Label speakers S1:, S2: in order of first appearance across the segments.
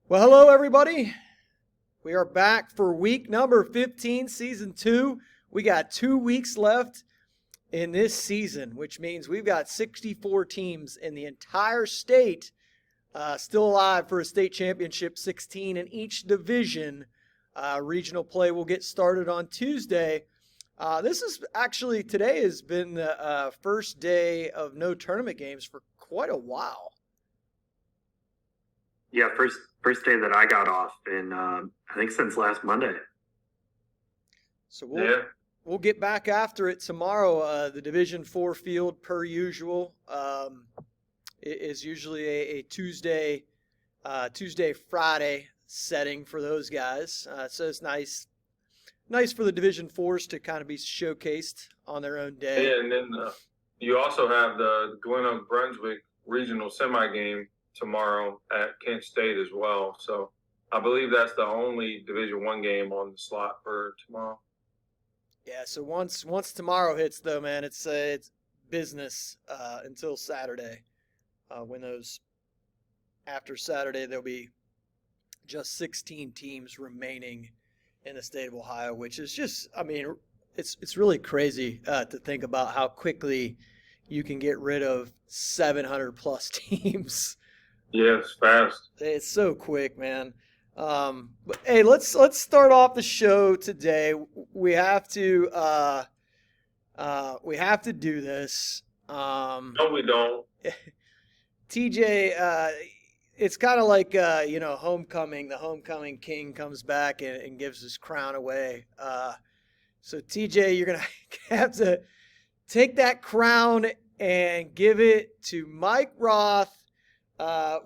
S1: Well, hello, everybody. We are back for week number 15, season 2. We got 2 weeks left in this season, which means we've got 64 teams in the entire state still alive for a state championship, 16 in each division. Regional play will get started on Tuesday. Today has been the first day of no tournament games for quite a while.
S2: Yeah, first day that I got off in I think since last Monday.
S1: So we'll get back after it tomorrow. The Division 4 field, per usual, is usually a Tuesday, Friday setting for those guys. So it's nice for the Division 4s to kind of be showcased on their own day.
S3: Yeah, and then you also have the Glen Oak Brunswick regional semi game tomorrow at Kent State as well. So I believe that's the only Division 1 game on the slot for tomorrow.
S1: Yeah, so once tomorrow hits, though, man, it's business until Saturday. After Saturday, there'll be just 16 teams remaining in the state of Ohio, which is just, it's really crazy to think about how quickly you can get rid of 700 plus teams.
S3: Yeah, it's fast.
S1: It's so quick, man. But hey, let's start off the show today. We have to do this.
S3: No, we don't.
S1: TJ, it's kind of like homecoming. The homecoming king comes back and gives his crown away. So TJ, you're gonna have to take that crown and give it to Mike Roth.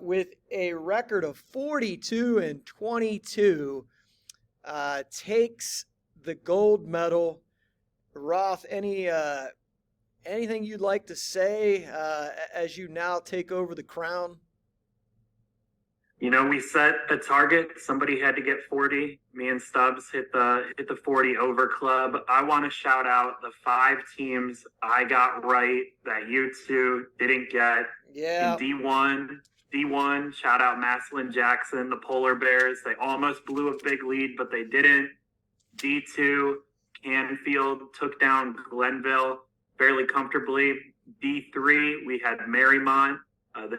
S1: With a record of 42-22, takes the gold medal. Roth, anything you'd like to say as you now take over the crown?
S2: You know, we set a target. Somebody had to get 40. Me and Stubbs hit the 40 over club. I want to shout out the 5 teams I got right that you two didn't get.
S1: Yeah.
S2: In D1, shout out Massillon Jackson, the Polar Bears. They almost blew a big lead, but they didn't. D2, Canfield took down Glenville fairly comfortably. D3, we had Marymount.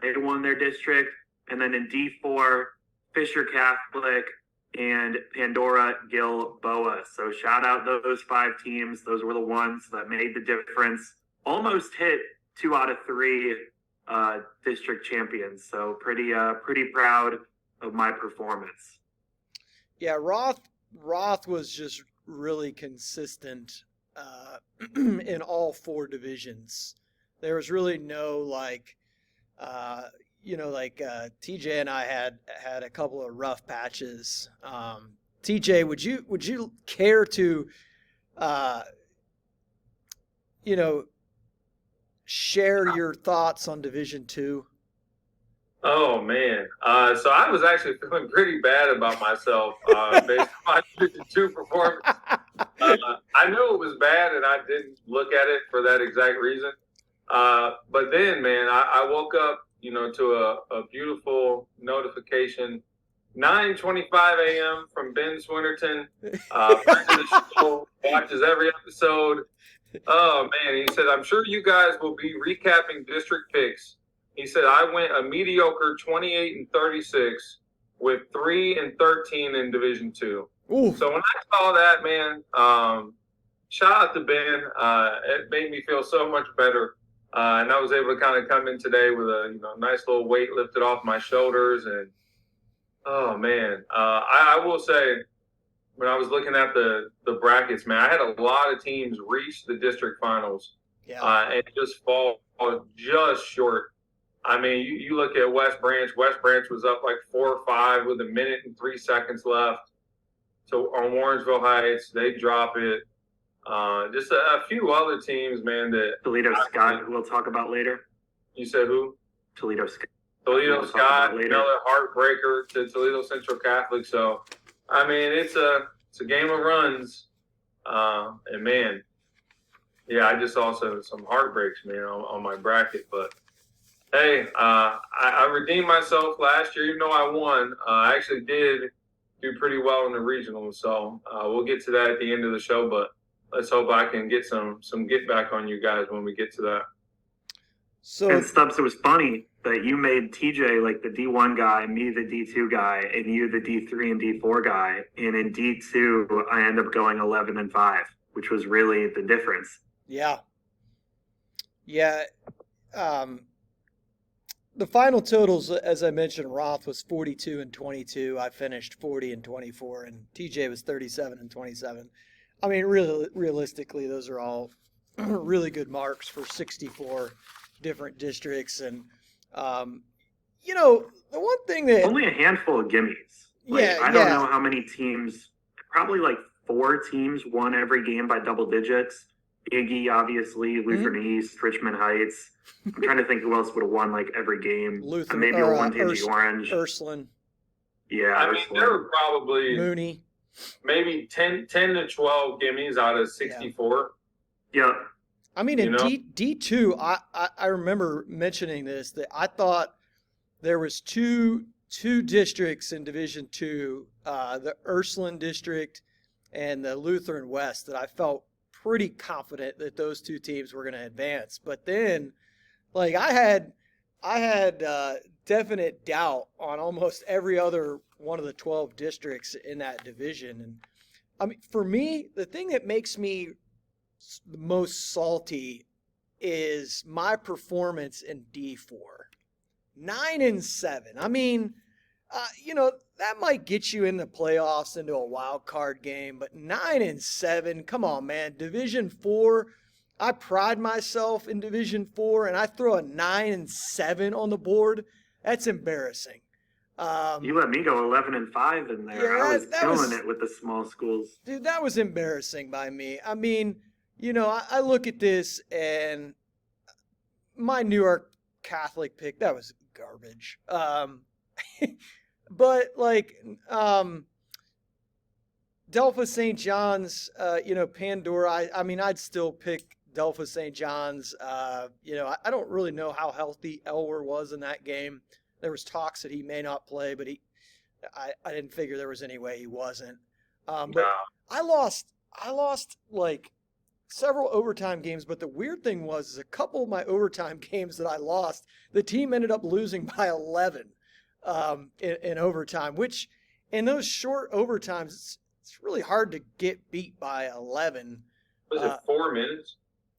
S2: They won their district. And then in D4, Fisher Catholic and Pandora Gilboa. So shout out those 5 teams. Those were the ones that made the difference. Almost hit 2 out of 3 district champions. So pretty proud of my performance.
S1: Yeah, Roth was just really consistent in all 4 divisions. There was really no TJ and I had a couple of rough patches. TJ, would you care to share your thoughts on Division 2?
S3: Oh man, so I was actually feeling pretty bad about myself based on my Division 2 performance. I knew it was bad, and I didn't look at it for that exact reason. But then, man, I woke up, to a beautiful notification, 9:25 a.m. from Ben Swinnerton, friend of the show, watches every episode. Oh man, he said, "I'm sure you guys will be recapping district picks." He said, "I went a mediocre 28-36 with 3-13 in Division 2."
S1: Ooh.
S3: So when I saw that, man, shout out to Ben. It made me feel so much better. And I was able to kind of come in today with a nice little weight lifted off my shoulders. And, oh, man, I will say, when I was looking at the brackets, man, I had a lot of teams reach the district finals and just fall just short. I mean, you look at West Branch. West Branch was up like 4-5 with 1 minute and 3 seconds left. So on Warrensville Heights, they drop it. Just a few other teams, man. That
S2: Toledo Scott, who we'll talk about later.
S3: You said who?
S2: Toledo Scott.
S3: Toledo Scott, another heartbreaker to Toledo Central Catholic. So, I mean, it's a game of runs. And man, yeah, I just saw some heartbreaks, man, on my bracket. But Hey, I redeemed myself last year, even though I won. I actually did do pretty well in the regional, so we'll get to that at the end of the show. But let's hope I can get some get back on you guys when we get to that.
S2: And
S1: So
S2: Stubbs, it was funny that you made TJ like the D1 guy, me the D2 guy, and you the D3 and D4 guy. And in D2, I end up going 11-5, which was really the difference.
S1: yeah, yeah. Um, the final totals, as I mentioned, Roth was 42 and 22. I finished 40 and 24, and TJ was 37 and 27. I mean, really, realistically, those are all really good marks for 64 different districts. And the one thing that
S2: Only a handful of gimmies. Like,
S1: yeah,
S2: I don't know how many teams, probably like 4 teams won every game by double digits. Iggy, obviously, Lutheran East, Richmond Heights. I'm trying to think who else would have won like every game.
S1: Lutheran,
S2: Maybe one team, the Orange.
S1: Ursuline,
S2: Yeah,
S3: I mean, there were probably
S1: Mooney.
S3: maybe 10 to 12 gimmies out of 64.
S2: Yeah.
S1: I mean, in D2, I remember mentioning this, that I thought there was two districts in Division II, the Ursuline district and the Lutheran West, that I felt pretty confident that those two teams were going to advance. But then, like, I had definite doubt on almost every other one of the 12 districts in that division. And I mean, for me, the thing that makes me the most salty is my performance in D4. 9-7. I mean, that might get you in the playoffs, into a wild card game, but 9-7, come on, man. Division 4, I pride myself in Division 4, and I throw a 9-7 on the board. That's embarrassing.
S2: You let me go 11-5 in there.
S1: Yeah,
S2: I was killing it with the small schools.
S1: Dude, that was embarrassing by me. I mean, I look at this, and my Newark Catholic pick, that was garbage. But like Delphi St. John's, Pandora, I mean, I'd still pick Delphi St. John's. I don't really know how healthy Elwer was in that game. There was talks that he may not play, but I didn't figure there was any way he wasn't. But I lost like several overtime games, but the weird thing was, is a couple of my overtime games that I lost, the team ended up losing by 11 in overtime, which in those short overtimes, it's really hard to get beat by 11.
S3: Was it 4 minutes?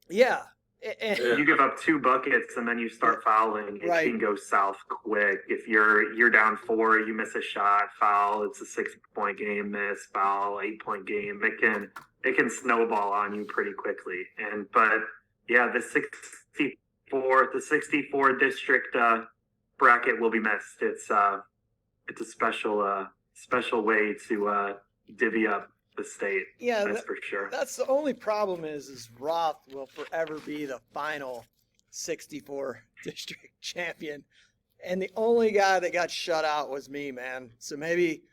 S1: Yeah.
S2: You give up 2 buckets and then you start fouling. It can go south quick. If you're down 4, you miss a shot, foul. It's a 6-point game, miss, foul, 8-point game. It can snowball on you pretty quickly. But the 64 district bracket will be missed. It's a special way to divvy up the state. Yeah, that's for sure.
S1: That's the only problem is Roth will forever be the final 64 district champion, and the only guy that got shut out was me, man. So maybe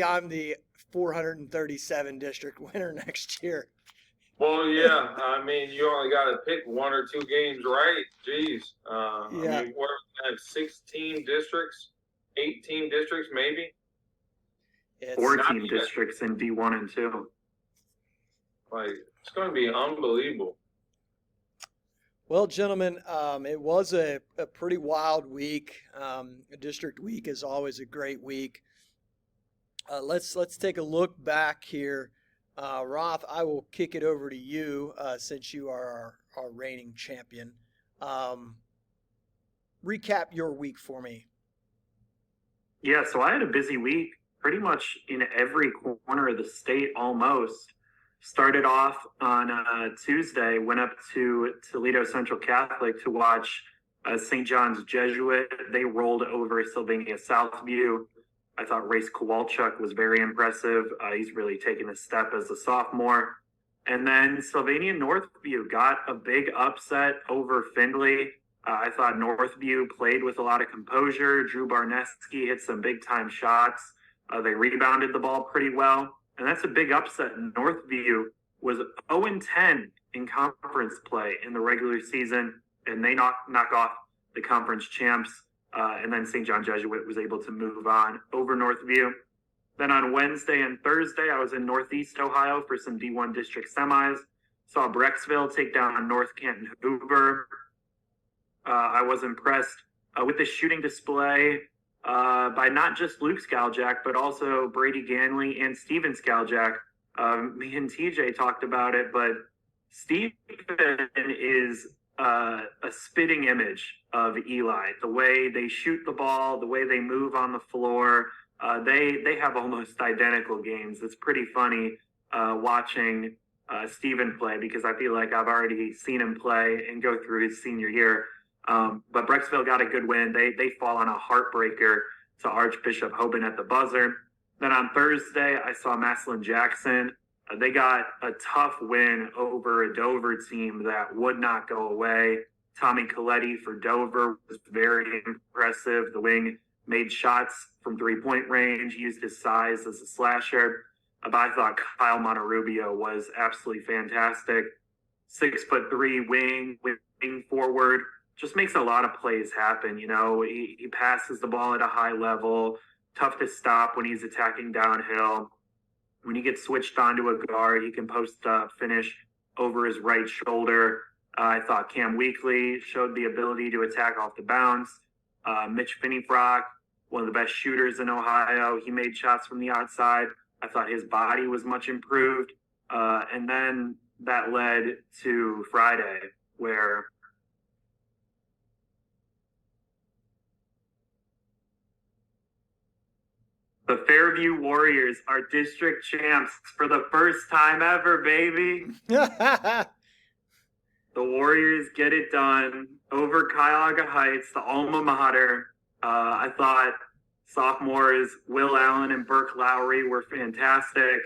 S1: I'm the 437 district winner next year.
S3: Well, yeah. I mean, you only got to pick 1 or 2 games right. Jeez. I mean, what are we at, 16 districts, 18 districts, maybe?
S1: It's
S2: 14 districts in D1 and 2.
S3: Like, it's going to be unbelievable.
S1: Well, gentlemen, it was a pretty wild week. District week is always a great week. Let's take a look back here. Roth, I will kick it over to you since you are our reigning champion. Recap your week for me.
S2: Yeah, so I had a busy week. Pretty much in every corner of the state almost. Started off on Tuesday, went up to Toledo Central Catholic to watch St. John's Jesuit. They rolled over Sylvania Southview. I thought Race Kowalchuk was very impressive. He's really taken a step as a sophomore. And then Sylvania Northview got a big upset over Findlay. I thought Northview played with a lot of composure. Drew Barneski hit some big-time shots. They rebounded the ball pretty well, and that's a big upset. Northview was 0-10 in conference play in the regular season, and they knock off the conference champs. And then St. John Jesuit was able to move on over Northview. Then on Wednesday and Thursday, I was in Northeast Ohio for some D1 district semis. Saw Brecksville take down North Canton Hoover. I was impressed with the shooting display by not just Luke Skaljak, but also Brady Ganley and Steven Skaljak. Me and TJ talked about it, but Steven is a spitting image of Eli. The way they shoot the ball, the way they move on the floor, they have almost identical games. It's pretty funny watching Steven play, because I feel like I've already seen him play and go through his senior year. But Brecksville got a good win. They fall on a heartbreaker to Archbishop Hoban at the buzzer. Then on Thursday, I saw Massillon Jackson. They got a tough win over a Dover team that would not go away. Tommy Coletti for Dover was very impressive. The wing made shots from three-point range, used his size as a slasher. But I thought Kyle Monterubio was absolutely fantastic. 6'3" wing forward, just makes a lot of plays happen. You know, he passes the ball at a high level, tough to stop when he's attacking downhill. When he gets switched onto a guard, he can post up, finish over his right shoulder. I thought Cam Weekly showed the ability to attack off the bounce. Mitch Finneyfrock, one of the best shooters in Ohio, he made shots from the outside. I thought his body was much improved. And then that led to Friday, where the Fairview Warriors are district champs for the first time ever, baby. The Warriors get it done over Cuyahoga Heights, the alma mater. I thought sophomores Will Allen and Burke Lowry were fantastic.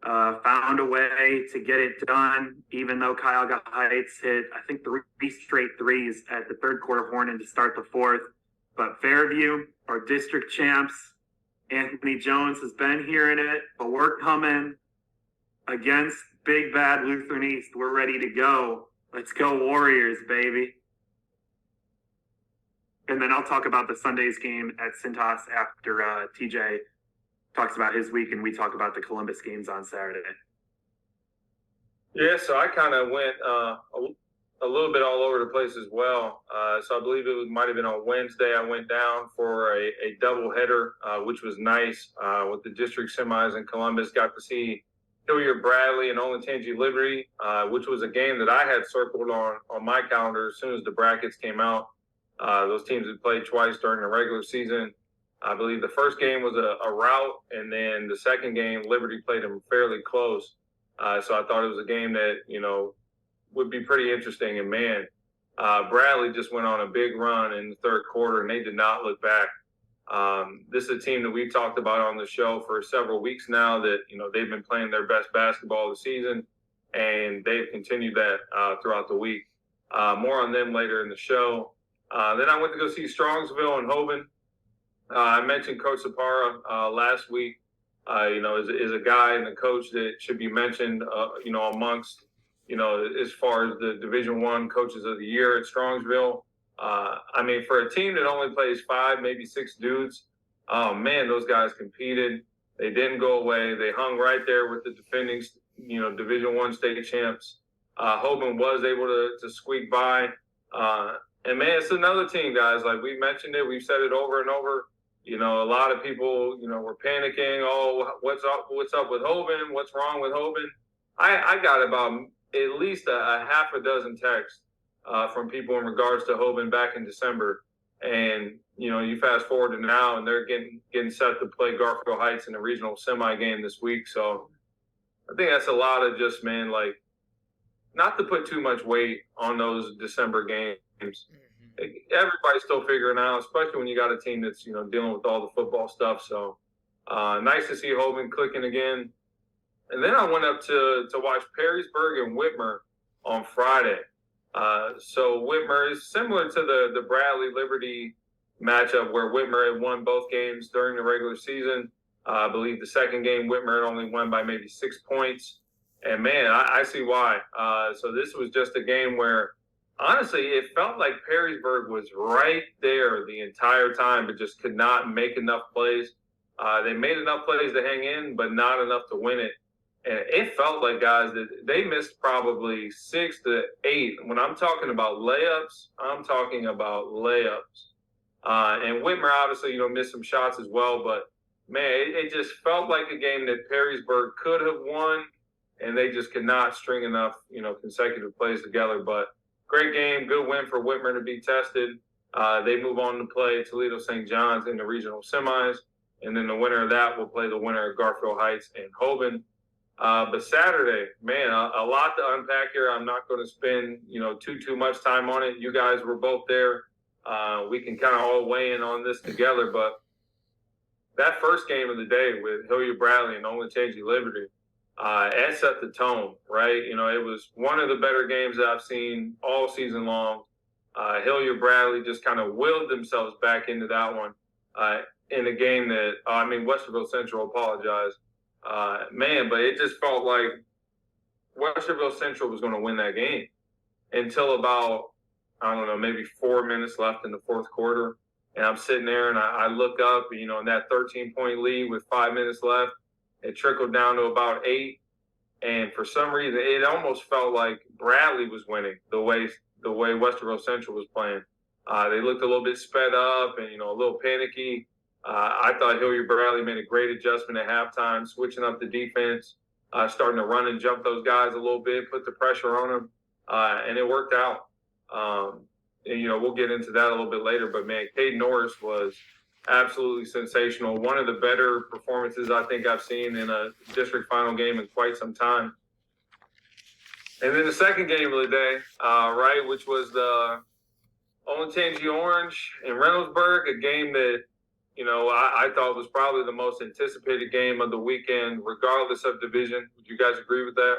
S2: Found a way to get it done, even though Cuyahoga Heights hit, I think, 3 straight threes at the third quarter horn and to start the fourth. But Fairview are district champs. Anthony Jones has been hearing it, but we're coming against Big Bad Lutheran East. We're ready to go. Let's go Warriors, baby. And then I'll talk about the Sunday's game at Cintas after TJ talks about his week and we talk about the Columbus games on Saturday.
S3: Yeah, so I kind of went a little bit all over the place as well. So I believe might have been on Wednesday. I went down for a doubleheader, which was nice with the district semis in Columbus. Got to see Hilliard Bradley and Olentangy Liberty, which was a game that I had circled on my calendar as soon as the brackets came out. Those teams had played twice during the regular season. I believe the first game was a rout, and then the second game, Liberty played them fairly close. So I thought it was a game that, would be pretty interesting. And, man, Bradley just went on a big run in the third quarter, and they did not look back. This is a team that we've talked about on the show for several weeks now that, they've been playing their best basketball of the season, and they've continued that throughout the week. More on them later in the show. Then I went to go see Strongsville and Hoban. I mentioned Coach Sapara last week, is a guy and a coach that should be mentioned, amongst, as far as the Division I coaches of the year at Strongsville. For a team that only plays 5, maybe 6 dudes, oh man, those guys competed. They didn't go away. They hung right there with the defending, Division I state champs. Hoban was able to squeak by. And man, it's another team, guys. Like we mentioned it, we've said it over and over. A lot of people, were panicking. Oh, what's up with Hoban? What's wrong with Hoban? I got about at least a half a dozen texts from people in regards to Hoban back in December. And, you fast forward to now and they're getting set to play Garfield Heights in a regional semi game this week. So I think that's a lot of just, man, like not to put too much weight on those December games. Everybody's still figuring out, especially when you got a team that's, dealing with all the football stuff. So nice to see Hoban clicking again. And then I went up to watch Perrysburg and Whitmer on Friday. So Whitmer is similar to the Bradley Liberty matchup where Whitmer had won both games during the regular season. I believe the second game, Whitmer had only won by maybe 6 points. And, man, I see why. So this was just a game where honestly, it felt like Perrysburg was right there the entire time, but just could not make enough plays. They made enough plays to hang in, but not enough to win it. And it felt like, guys, that they missed probably 6 to 8. When I'm talking about layups, I'm talking about layups. And Whitmer obviously, missed some shots as well. But, man, it just felt like a game that Perrysburg could have won, and they just could not string enough, consecutive plays together. But great game, good win for Whitmer to be tested. They move on to play Toledo St. John's in the regional semis. And then the winner of that will play the winner of Garfield Heights and Hoban. But Saturday, man, a lot to unpack here. I'm not going to spend, too much time on it. You guys were both there. We can kind of all weigh in on this together. But that first game of the day with Hilliard Bradley and Olentangy Liberty, it set the tone, right? It was one of the better games that I've seen all season long. Hilliard Bradley just kind of willed themselves back into that one in a game that, Westerville Central apologized. Man, but it just felt like Westerville Central was going to win that game until about, I don't know, maybe 4 minutes left in the fourth quarter. And I'm sitting there and I look up, in that 13-point lead with 5 minutes left, it trickled down to about 8. And for some reason, it almost felt like Bradley was winning the way Westerville Central was playing. They looked a little bit sped up and, a little panicky. I thought Hilliard Bradley made a great adjustment at halftime, switching up the defense, starting to run and jump those guys a little bit, put the pressure on them, and it worked out. We'll get into that a little bit later, but, man, Cade Norris was absolutely sensational. One of the better performances I think I've seen in a district final game in quite some time. And then the second game of the day, which was the Olentangy Orange in Reynoldsburg, a game that, I thought was probably the most anticipated game of the weekend, regardless of division. Would you guys agree with that?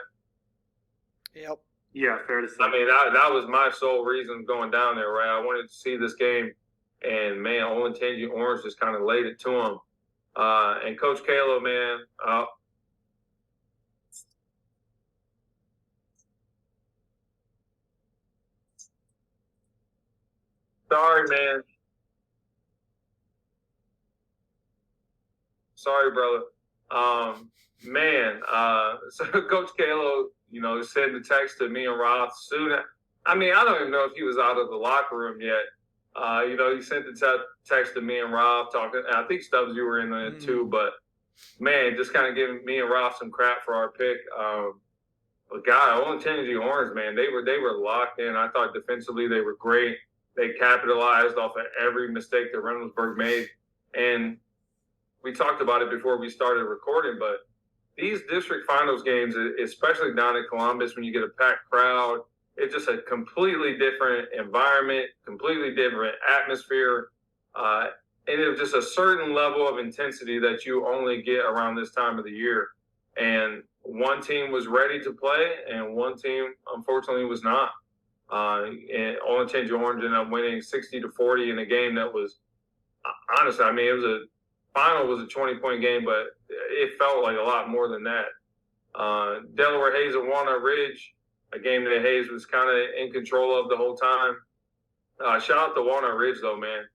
S1: Yep.
S2: Yeah, fair to say.
S3: That was my sole reason going down there, right? I wanted to see this game, and, man, Olentangy Orange just kind of laid it to him. And Coach Kalo, man, sorry, man. Sorry, brother. So Coach Kalo, sent the text to me and Roth soon. I don't even know if he was out of the locker room yet. He sent the text to me and Roth talking. And I think Stubbs, you were in there too, but, man, just kind of giving me and Roth some crap for our pick. But, God, Olentangy Orange, man, they were locked in. I thought defensively they were great. They capitalized off of every mistake that Reynoldsburg made. And we talked about it before we started recording, but these district finals games, especially down in Columbus, when you get a packed crowd, it's just a completely different environment, completely different atmosphere. And it's just a certain level of intensity that you only get around this time of the year. And one team was ready to play, and one team, unfortunately, was not. And Olentangy Orange ended up winning 60-40 in a game that was, honestly, final was a 20-point game, but it felt like a lot more than that. Delaware Hayes at Walnut Ridge, a game that Hayes was kind of in control of the whole time. Shout out to Walnut Ridge, though, man.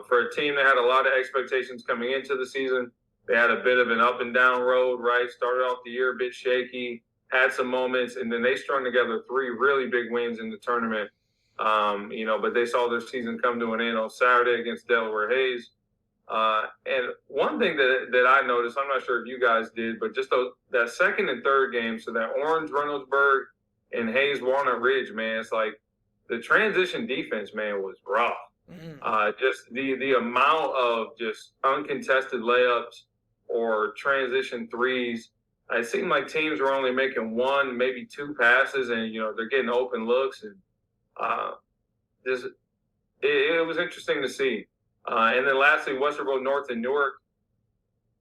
S3: For a team that had a lot of expectations coming into the season, they had a bit of an up and down road, right? Started off the year a bit shaky, had some moments, and then they strung together 3 really big wins in the tournament. But they saw their season come to an end on Saturday against Delaware Hayes. And one thing that I noticed, I'm not sure if you guys did, but just that second and third game, so that Orange Reynoldsburg and Hayes Walnut Ridge, man, it's like the transition defense, man, was rough. Just the amount of just uncontested layups or transition threes. It seemed like teams were only making 1, maybe 2 passes, and they're getting open looks, and it was interesting to see. And then lastly, Westerville North and Newark.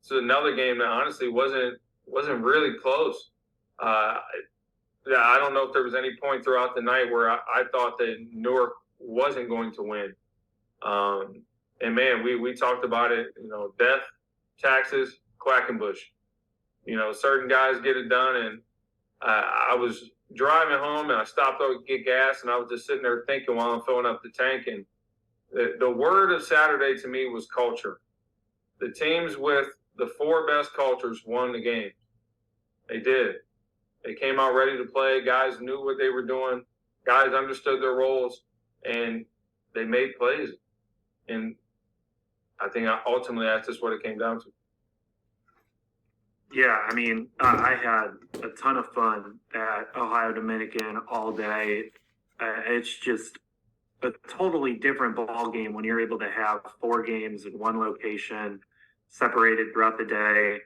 S3: So another game that honestly wasn't really close. I don't know if there was any point throughout the night where I thought that Newark wasn't going to win. And, man, we talked about it, death, taxes, Quackenbush. Certain guys get it done, and I was driving home and I stopped to get gas, and I was just sitting there thinking while I'm filling up the tank. And the word of Saturday to me was culture. The teams with the 4 best cultures won the game. They did. They came out ready to play. Guys knew what they were doing. Guys understood their roles, and they made plays. And I think ultimately that's just what it came down to.
S2: Yeah, I mean, I had a ton of fun at Ohio Dominican all day. It's just a totally different ball game when you're able to have 4 games in one location, separated throughout the day.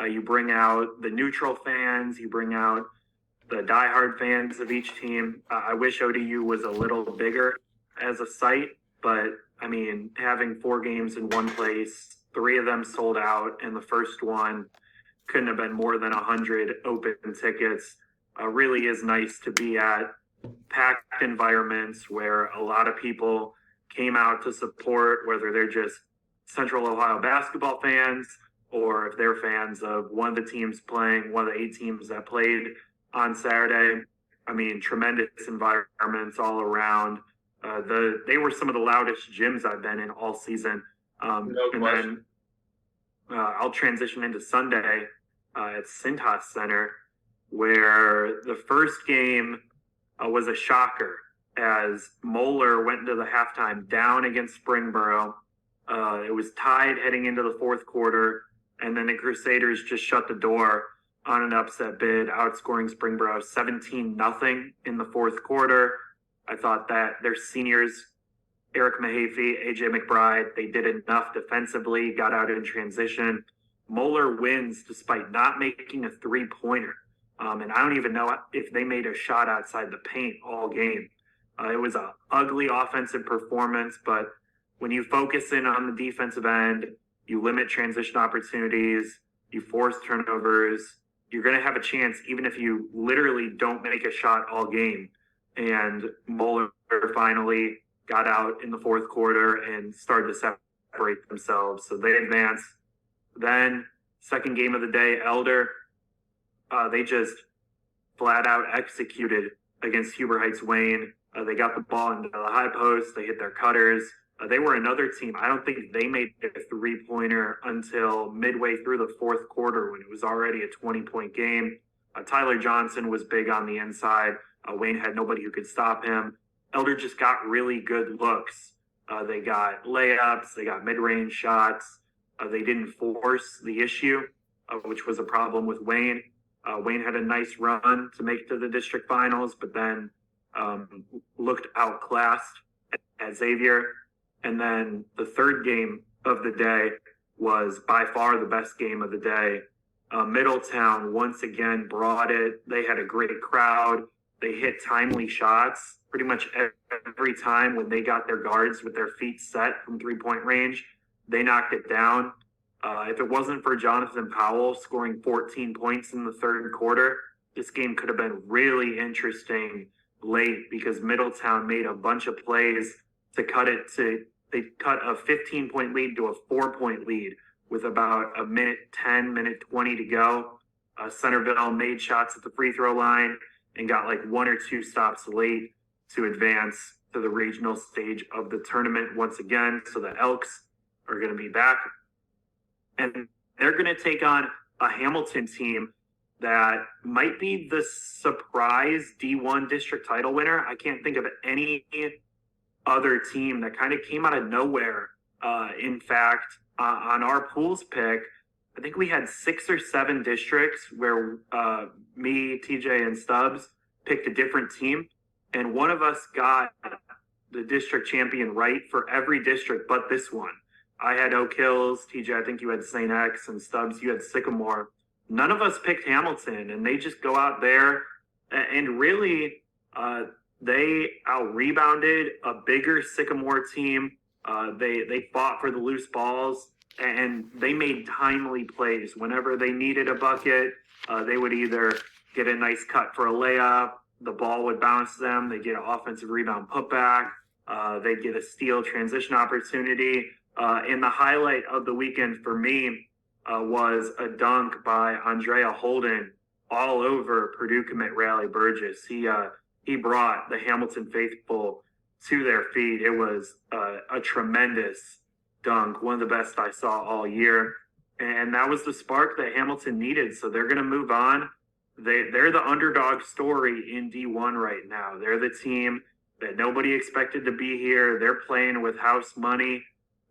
S2: You bring out the neutral fans, you bring out the diehard fans of each team. I wish ODU was a little bigger as a site, but I mean, having 4 games in one place, 3 of them sold out, and the first one couldn't have been more than 100 open tickets. Really is nice to be at packed environments where a lot of people came out to support, whether they're just Central Ohio basketball fans or if they're fans of one of the teams playing, one of the 8 teams that played on Saturday. I mean, tremendous environments all around. They were some of the loudest gyms I've been in all season.
S3: No
S2: and
S3: question.
S2: then I'll transition into Sunday at Cintas Center, where the first game was a shocker as Moeller went into the halftime down against Springboro. It was tied heading into the fourth quarter, and then the Crusaders just shut the door on an upset bid, outscoring Springboro 17-0 in the fourth quarter. I thought that their seniors, Eric Mahaffey, AJ McBride, they did enough defensively, got out in transition. Moeller wins despite not making a 3-pointer. And I don't even know if they made a shot outside the paint all game. It was an ugly offensive performance, but when you focus in on the defensive end, you limit transition opportunities, you force turnovers, you're going to have a chance even if you literally don't make a shot all game. And Moeller finally got out in the fourth quarter and started to separate themselves. So they advanced. Then, second game of the day, Elder, they just flat out executed against Huber Heights Wayne. They got the ball into the high post. They hit their cutters. They were another team. I don't think they made a 3-pointer until midway through the fourth quarter when it was already a 20-point game. Tyler Johnson was big on the inside. Wayne had nobody who could stop him. Elder just got really good looks. They got layups. They got mid-range shots. They didn't force the issue, which was a problem with Wayne. Wayne had a nice run to make to the district finals, but then looked outclassed at Xavier. And then the third game of the day was by far the best game of the day. Middletown once again brought it. They had a great crowd. They hit timely shots pretty much every time when they got their guards with their feet set from 3-point range. They knocked it down. If it wasn't for Jonathan Powell scoring 14 points in the third quarter, this game could have been really interesting late because Middletown made a bunch of plays to cut it to, they cut a 15-point lead to a 4-point lead with about a minute 10, minute 20 to go. Centerville made shots at the free throw line and got like 1 or 2 stops late to advance to the regional stage of the tournament once again. So the Elks are going to be back. And they're going to take on a Hamilton team that might be the surprise D1 district title winner. I can't think of any other team that kind of came out of nowhere. In fact, on our pools pick, I think we had 6 or 7 districts where me, TJ, and Stubbs picked a different team. And one of us got the district champion right for every district but this one. I had Oak Hills, TJ, I think you had St. X, and Stubbs, you had Sycamore. None of us picked Hamilton, and they just go out there and really they out-rebounded a bigger Sycamore team. They fought for the loose balls, and they made timely plays. Whenever they needed a bucket, they would either get a nice cut for a layup, the ball would bounce them, they'd get an offensive rebound putback, they'd get a steal transition opportunity. And the highlight of the weekend for me was a dunk by Andrea Holden all over Purdue commit Riley Burgess. He brought the Hamilton faithful to their feet. It was a tremendous dunk, one of the best I saw all year. And that was the spark that Hamilton needed. So they're going to move on. They're the underdog story in D1 right now. They're the team that nobody expected to be here. They're playing with house money.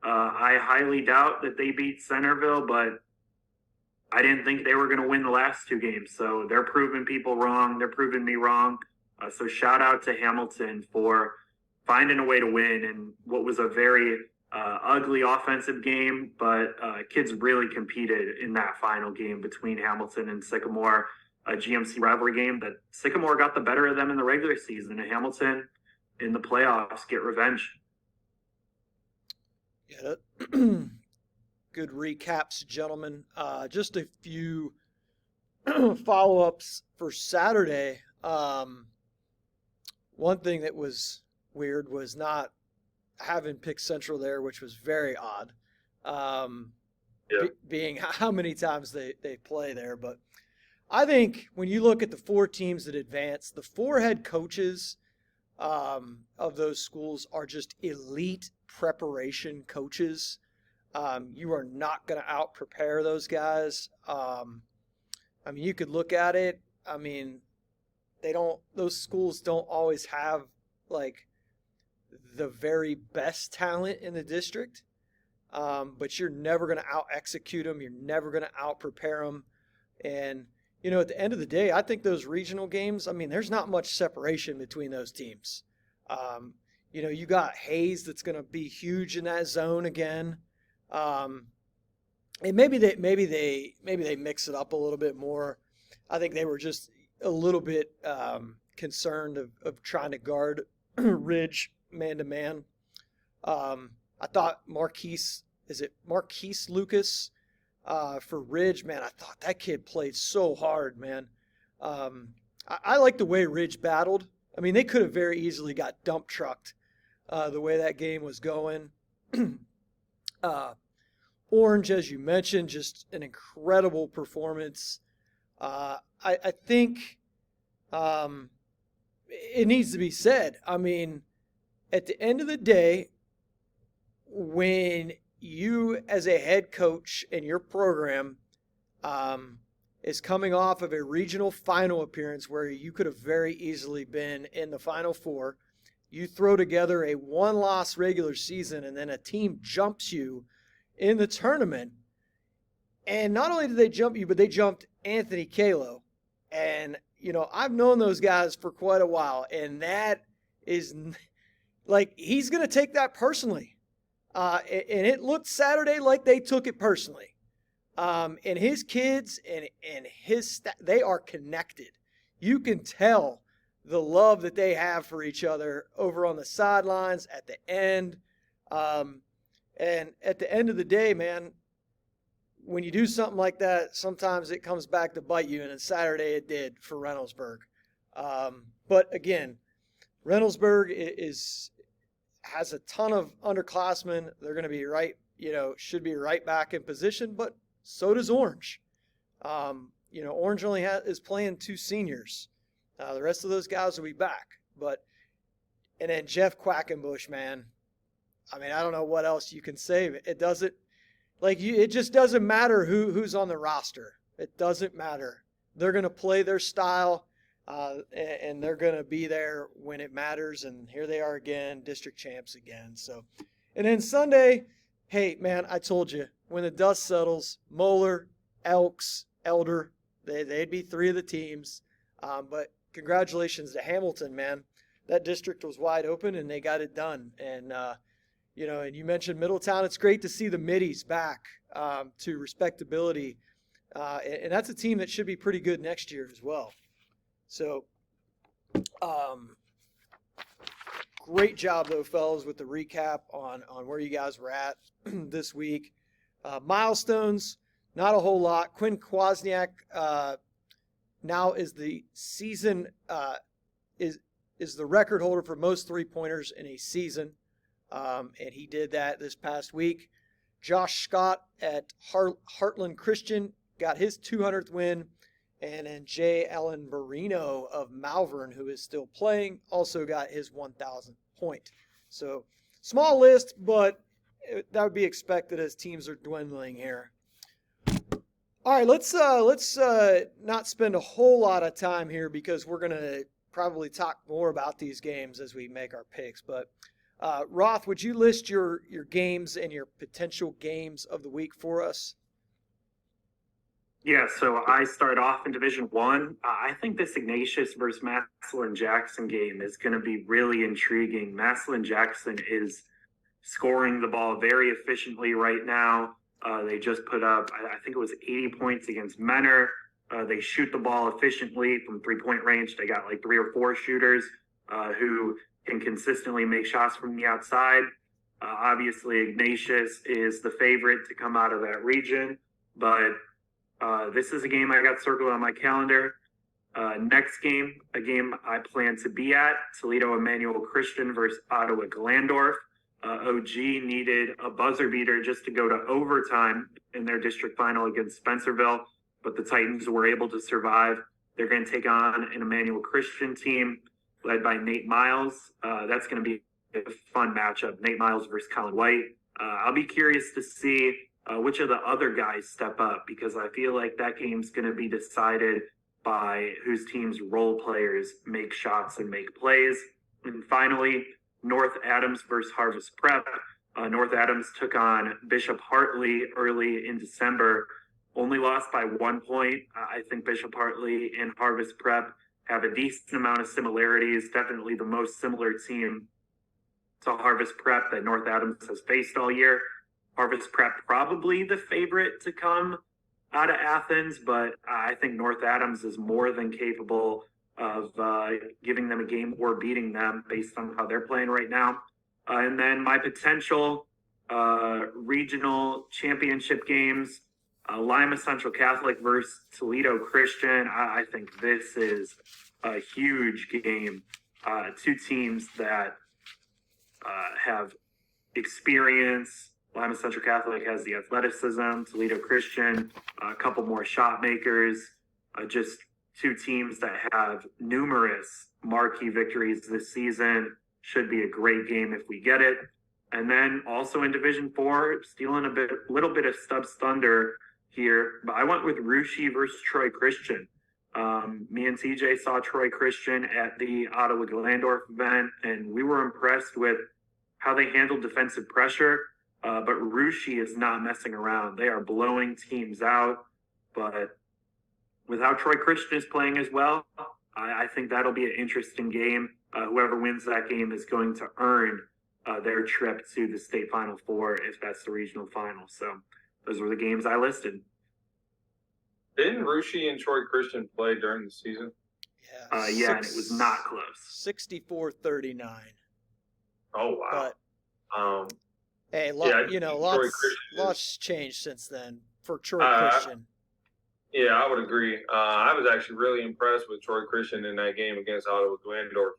S2: I highly doubt that they beat Centerville, but I didn't think they were going to win the last two games. So they're proving people wrong. They're proving me wrong. So shout out to Hamilton for finding a way to win in what was a very ugly offensive game, but kids really competed in that final game between Hamilton and Sycamore, a GMC rivalry game that Sycamore got the better of them in the regular season, and Hamilton in the playoffs get revenge.
S1: Yeah, good recaps, gentlemen. Just a few follow-ups for Saturday. One thing that was weird was not having Pick Central there, which was very odd, being how many times they play there. But I think when you look at the four teams that advance, the four head coaches of those schools are just elite preparation coaches. You are not going to out-prepare those guys. I mean, you could look at it. I mean, those schools don't always have, like, the very best talent in the district, but you're never going to out-execute them. You're never going to out-prepare them. And, you know, at the end of the day, I think those regional games, I mean, there's not much separation between those teams. You know, you got Hayes that's going to be huge in that zone again. And maybe they mix it up a little bit more. I think they were just a little bit concerned of trying to guard Ridge man-to-man. I thought Marquise Lucas for Ridge, man, I thought that kid played so hard, man. I like the way Ridge battled. I mean, they could have very easily got dump trucked the way that game was going. Orange, as you mentioned, just an incredible performance. I think it needs to be said. I mean, at the end of the day, when you as a head coach and your program is coming off of a regional final appearance where you could have very easily been in the Final Four, you throw together a one-loss regular season and then a team jumps you in the tournament. And not only did they jump you, but they jumped Anthony Kalo. And, you know, I've known those guys for quite a while, and that is like, he's going to take that personally. And it looked Saturday like they took it personally. And his kids and his they are connected. You can tell the love that they have for each other over on the sidelines at the end. And at the end of the day, man, when you do something like that, sometimes it comes back to bite you. And on Saturday it did for Reynoldsburg. But again, Reynoldsburg has a ton of underclassmen. They're going to be should be right back in position, but so does Orange. Orange only is playing two seniors. The rest of those guys will be back. And then Jeff Quackenbush, man. I mean, I don't know what else you can say. It doesn't, it just doesn't matter who's on the roster. It doesn't matter. They're going to play their style, and they're going to be there when it matters. And here they are again, district champs again. So, and then Sunday, hey, man, I told you, when the dust settles, Moeller, Elks, Elder, they'd be three of the teams. But congratulations to Hamilton, man. That district was wide open, and they got it done. And, and you mentioned Middletown. It's great to see the Middies back to respectability. And that's a team that should be pretty good next year as well. So, great job, though, fellas, with the recap on where you guys were at this week. Milestones, not a whole lot. Quinn Kwasniak now is the season is the record holder for most three-pointers in a season. And he did that this past week. Josh Scott at Heartland Christian got his 200th win. And then J. Allen Marino of Malvern, who is still playing, also got his 1,000th point. So small list, but that would be expected as teams are dwindling here. All right, let's not spend a whole lot of time here because we're gonna probably talk more about these games as we make our picks. But Roth, would you list your games and your potential games of the week for us?
S2: Yeah, so I start off in Division One. I think this Ignatius versus Massillon Jackson game is going to be really intriguing. Massillon Jackson is scoring the ball very efficiently right now. They just put up, I think it was 80 points against Menor. They shoot the ball efficiently from 3-point range. They got like 3 or 4 shooters who can consistently make shots from the outside. Obviously, Ignatius is the favorite to come out of that region, but this is a game I got circled on my calendar. Next game, a game I plan to be at, Toledo Emmanuel Christian versus Ottawa Glandorf. OG needed a buzzer beater just to go to overtime in their district final against Spencerville, but the Titans were able to survive. They're going to take on an Emmanuel Christian team led by Nate Miles. That's going to be a fun matchup, Nate Miles versus Colin White. I'll be curious to see which of the other guys step up, because I feel like that game's going to be decided by whose team's role players make shots and make plays. And finally, North Adams versus Harvest Prep. North Adams took on Bishop Hartley early in December, only lost by 1 point. I think Bishop Hartley and Harvest Prep have a decent amount of similarities, definitely the most similar team to Harvest Prep that North Adams has faced all year. Harvest Prep probably the favorite to come out of Athens, but I think North Adams is more than capable of giving them a game or beating them based on how they're playing right now. And then my potential regional championship games, Lima Central Catholic versus Toledo Christian. I think this is a huge game. Two teams that have experience. Lima Central Catholic has the athleticism. Toledo Christian, a couple more shot makers. Just two teams that have numerous marquee victories this season. Should be a great game if we get it. And then also in Division 4, stealing a little bit of Stubbs thunder here, but I went with Russia versus Troy Christian. Me and TJ saw Troy Christian at the Ottawa Glandorf event, and we were impressed with how they handled defensive pressure. But Russia is not messing around. They are blowing teams out. But with how Troy Christian is playing as well, I think that'll be an interesting game. Whoever wins that game is going to earn their trip to the state Final Four if that's the regional final. So those were the games I listed.
S3: Didn't Russia and Troy Christian play during the season?
S2: Yeah, and it was not close.
S1: 64-39.
S3: Oh, wow.
S1: But, hey, lots changed since then for Troy Christian.
S3: Yeah, I would agree. I was actually really impressed with Troy Christian in that game against Ottawa Glandorf.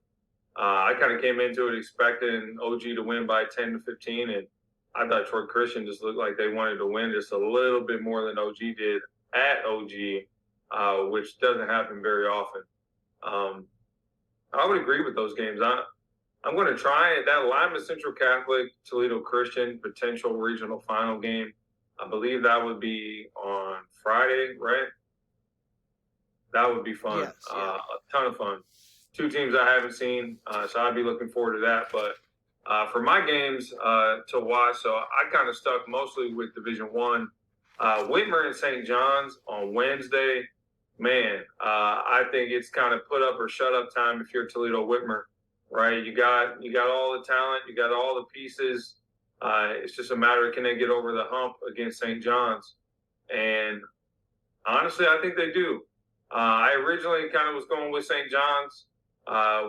S3: I kind of came into it expecting OG to win by 10 to 15, and I thought Troy Christian just looked like they wanted to win just a little bit more than OG did at OG, which doesn't happen very often. I would agree with those games. I'm going to try it. That Lima Central Catholic Toledo Christian potential regional final game, I believe that would be on Friday, right? That would be fun.
S1: Yes, yeah.
S3: A ton of fun. Two teams I haven't seen, so I'd be looking forward to that. But for my games to watch, so I kind of stuck mostly with Division One. Whitmer and St. John's on Wednesday. Man, I think it's kind of put up or shut up time if you're Toledo Whitmer, right? You got all the talent, you got all the pieces. It's just a matter of can they get over the hump against St. John's. And honestly, I think they do. I originally kind of was going with St. John's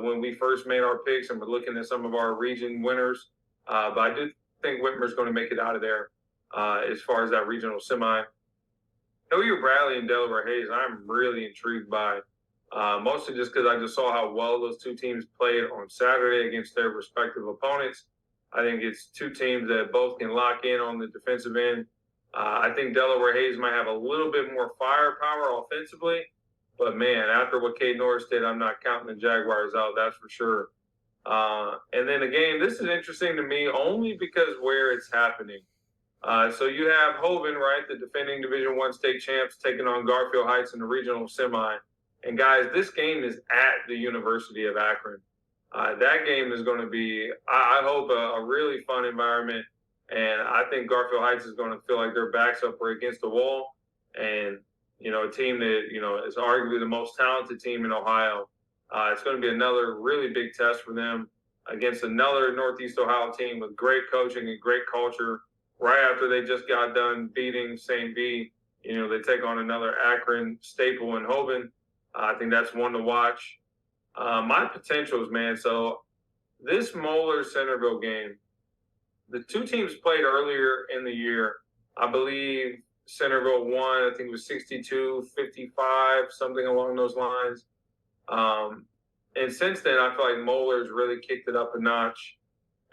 S3: when we first made our picks and we're looking at some of our region winners. But I do think Whitmer's going to make it out of there as far as that regional semi. OU Bradley and Delaware Hayes, I'm really intrigued by, mostly just because I just saw how well those two teams played on Saturday against their respective opponents. I think it's two teams that both can lock in on the defensive end. I think Delaware Hayes might have a little bit more firepower offensively, But man, after what Kate Norris did, I'm not counting the Jaguars out. That's for sure. And then again, this is interesting to me only because where it's happening. So you have Hovind, right, the defending Division I state champs, taking on Garfield Heights in the regional semi. And guys, this game is at the University of Akron. That game is going to be, I hope, a really fun environment. And I think Garfield Heights is going to feel like their backs up or against the wall. And, a team that, is arguably the most talented team in Ohio. It's going to be another really big test for them against another Northeast Ohio team with great coaching and great culture. Right after they just got done beating St. V, they take on another Akron staple in Hovind. I think that's one to watch. My potentials, man. So this Moeller-Centerville game, the two teams played earlier in the year. I believe Centerville won. I think it was 62-55, something along those lines. And since then, I feel like Moeller's really kicked it up a notch.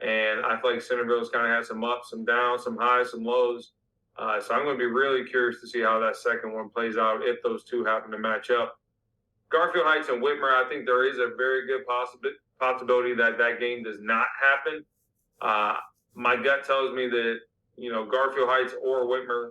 S3: And I feel like Centerville's kind of had some ups, some downs, some highs, some lows. So I'm going to be really curious to see how that second one plays out if those two happen to match up. Garfield Heights and Whitmer, I think there is a very good possibility that that game does not happen. My gut tells me that, Garfield Heights or Whitmer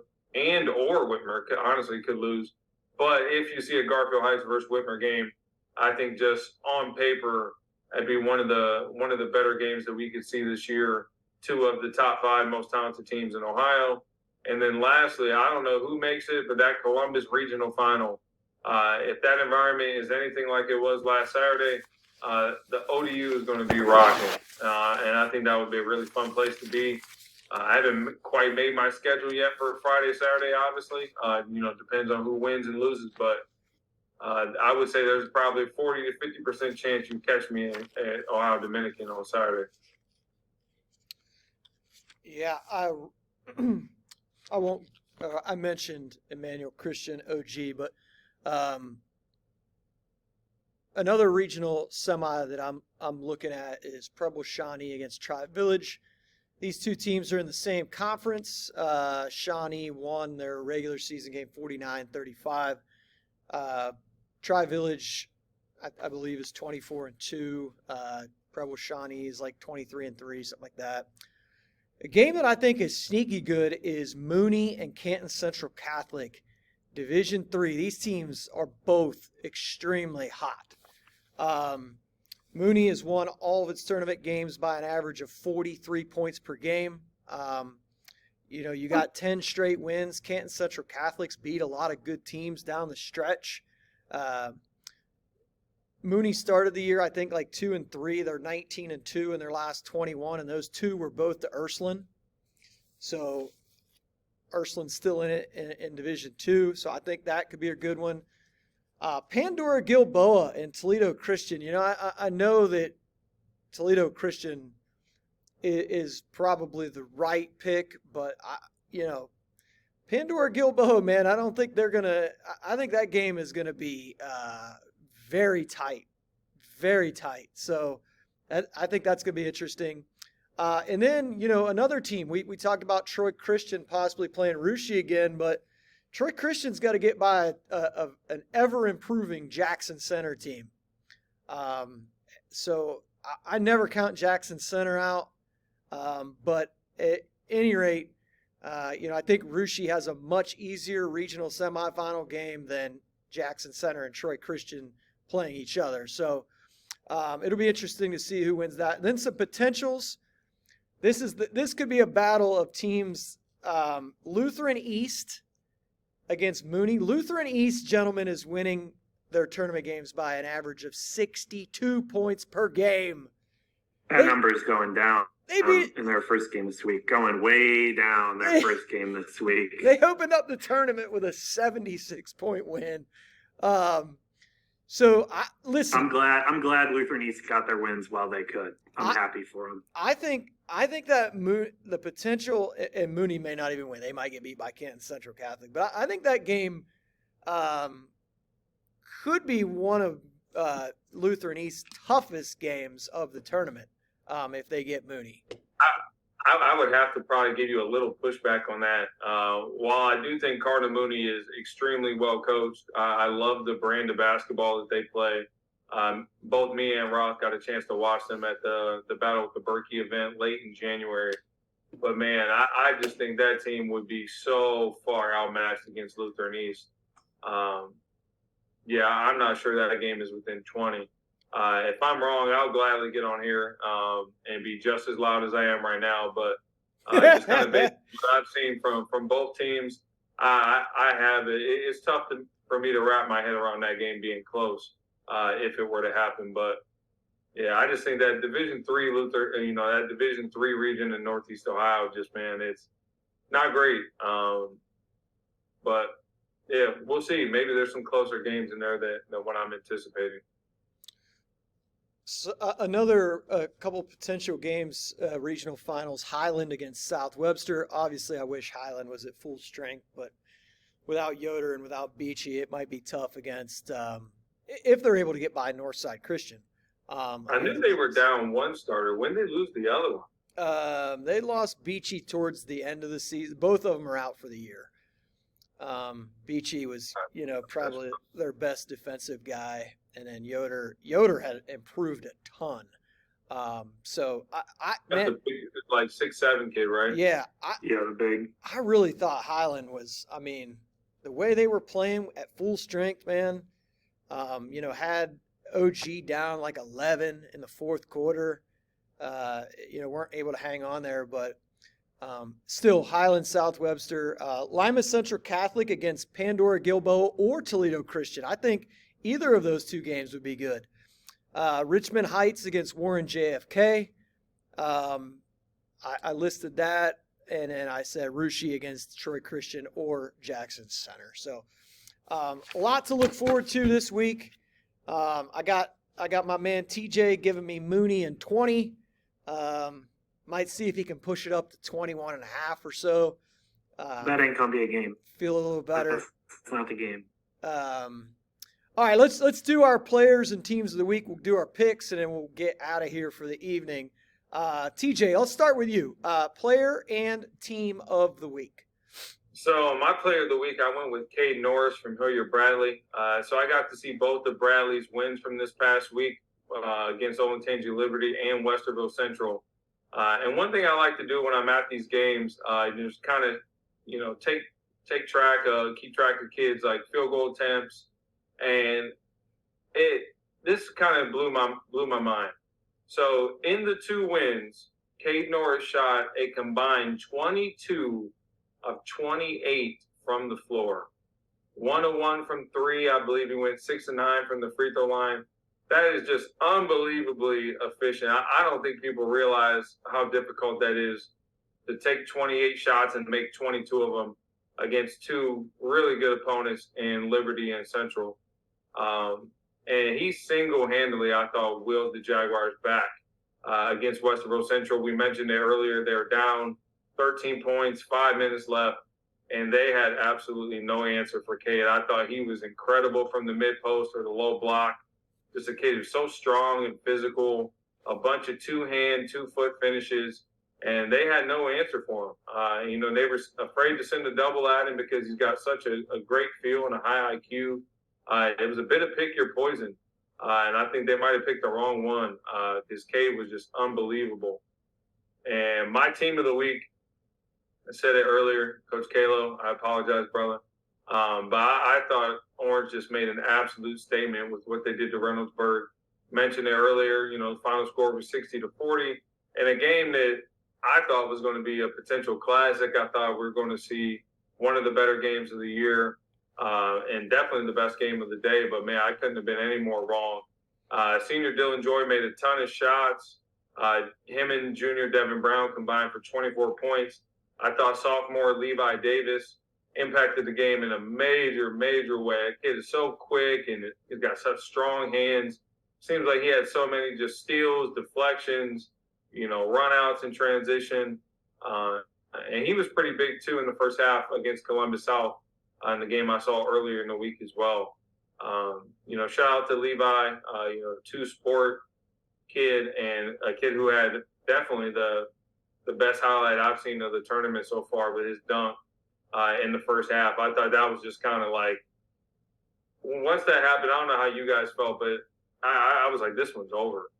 S3: honestly could lose. But if you see a Garfield Heights versus Whitmer game, I think just on paper, that'd be one of the better games that we could see this year. Two of the top 5 most talented teams in Ohio. And then lastly, I don't know who makes it, but that Columbus regional final, if that environment is anything like it was last Saturday, the ODU is going to be rocking. And I think that would be a really fun place to be. I haven't quite made my schedule yet for Friday, Saturday, obviously. Depends on who wins and loses, but I would say there's probably 40 to 50% chance you catch me at Ohio Dominican on Saturday.
S1: Yeah, I won't. I mentioned Emmanuel Christian OG, but another regional semi that I'm looking at is Preble Shawnee against Tri-Village. These two teams are in the same conference. Shawnee won their regular season game 49-35. Tri-Village, I believe, is 24-2. Preble Shawnee is like 23-3, something like that. A game that I think is sneaky good is Mooney and Canton Central Catholic, Division III. These teams are both extremely hot. Mooney has won all of its tournament games by an average of 43 points per game. You got 10 straight wins. Canton Central Catholics beat a lot of good teams down the stretch. Mooney started the year, I think, like 2-3. They're 19-2 in their last 21, and those two were both to Ursuline. So Ursuline's still in it in Division II, so I think that could be a good one. Pandora Gilboa and Toledo Christian. I know that Toledo Christian is probably the right pick, but Pandora Gilboa, man, I don't think they're gonna. I think that game is gonna be very tight, very tight. So I think that's gonna be interesting. And then another team. We talked about Troy Christian possibly playing Russia again, but Troy Christian's got to get by an ever-improving Jackson Center team. So I never count Jackson Center out. But at any rate, I think Russia has a much easier regional semifinal game than Jackson Center and Troy Christian playing each other. So it'll be interesting to see who wins that. And then some potentials. This could be a battle of teams. Lutheran East against Mooney. Lutheran East, gentlemen, is winning their tournament games by an average of 62 points per game.
S2: That number is going down
S1: in
S2: their first game this week, going way down their first game this week.
S1: They opened up the tournament with a 76-point win. Listen.
S2: I'm glad Lutheran East got their wins while they could. I'm happy for them.
S1: I think that the potential, and Mooney may not even win. They might get beat by Canton Central Catholic. But I think that game could be one of Lutheran East's toughest games of the tournament if they get Mooney.
S3: I would have to probably give you a little pushback on that. While I do think Cardinal Mooney is extremely well coached, I love the brand of basketball that they play. Both me and Roth got a chance to watch them at the Battle of the Berkey event late in January. But man, I just think that team would be so far outmatched against Lutheran East. Yeah, I'm not sure that game is within 20. If I'm wrong, I'll gladly get on here and be just as loud as I am right now. But just kind of based on what I've seen from both teams, I have it. It's tough for me to wrap my head around that game being close if it were to happen. But yeah, I just think that Division III Luther, that Division III region in Northeast Ohio, just man, it's not great. But yeah, we'll see. Maybe there's some closer games in there than what I'm anticipating.
S1: So, another couple potential games, regional finals, Highland against South Webster. Obviously, I wish Highland was at full strength, but without Yoder and without Beachy, it might be tough against if they're able to get by Northside Christian.
S3: I knew they were down one starter. When did they lose the other one?
S1: They lost Beachy towards the end of the season. Both of them are out for the year. Beachy was, probably their best defensive guy. And then Yoder had improved a ton. So
S3: That's a big, like 6'7" kid, right?
S1: Yeah.
S2: The big.
S1: I really thought Highland was, the way they were playing at full strength, man, had OG down like 11 in the fourth quarter, weren't able to hang on there, but still Highland, South Webster, Lima Central Catholic against Pandora Gilboa or Toledo Christian. I think either of those two games would be good. Richmond Heights against Warren JFK. I listed that, and then I said Russia against Troy Christian or Jackson Center. So a lot to look forward to this week. I got my man TJ giving me Mooney and 20. Might see if he can push it up to 21 and a half or so.
S2: That ain't gonna be a game.
S1: Feel a little better.
S2: It's not the game.
S1: All right, let's do our players and teams of the week. We'll do our picks, and then we'll get out of here for the evening. TJ, let's start with you. Player and team of the week.
S3: So my player of the week, I went with Cade Norris from Hilliard Bradley. So I got to see both of Bradley's wins from this past week against Olentangy Liberty and Westerville Central. And one thing I like to do when I'm at these games, just kind of, keep track of kids like field goal attempts. And this kind of blew my mind. So in the two wins, Cade Norris shot a combined 22 of 28 from the floor. 1 of 1 from three. I believe he went 6 of 9 from the free throw line. That is just unbelievably efficient. I don't think people realize how difficult that is to take 28 shots and make 22 of them against two really good opponents in Liberty and Central. And he single-handedly, I thought, willed the Jaguars back against Westerville Central. We mentioned it earlier. They were down 13 points, 5 minutes left, and they had absolutely no answer for Cade. I thought he was incredible from the mid-post or the low block. Just a kid who's so strong and physical, a bunch of two-hand, two-foot finishes, and they had no answer for him. They were afraid to send a double at him because he's got such a great feel and a high IQ. It was a bit of pick your poison, and I think they might have picked the wrong one because Cade was just unbelievable. And my team of the week, I said it earlier, Coach Kalo, I apologize, brother. But I thought Orange just made an absolute statement with what they did to Reynoldsburg. Mentioned it earlier, the final score was 60-40. In a game that I thought was going to be a potential classic. I thought we were going to see one of the better games of the year. And definitely the best game of the day, but man, I couldn't have been any more wrong. Senior Dylan Joy made a ton of shots. Him and junior Devin Brown combined for 24 points. I thought sophomore Levi Davis impacted the game in a major, major way. That kid is so quick and he's got such strong hands. Seems like he had so many just steals, deflections, runouts in transition. And he was pretty big too in the first half against Columbus South. In the game I saw earlier in the week as well. Shout out to Levi, two-sport kid and a kid who had definitely the the best highlight I've seen of the tournament so far with his dunk in the first half. I thought that was just kind of like, once that happened, I don't know how you guys felt, but I was like, this one's over.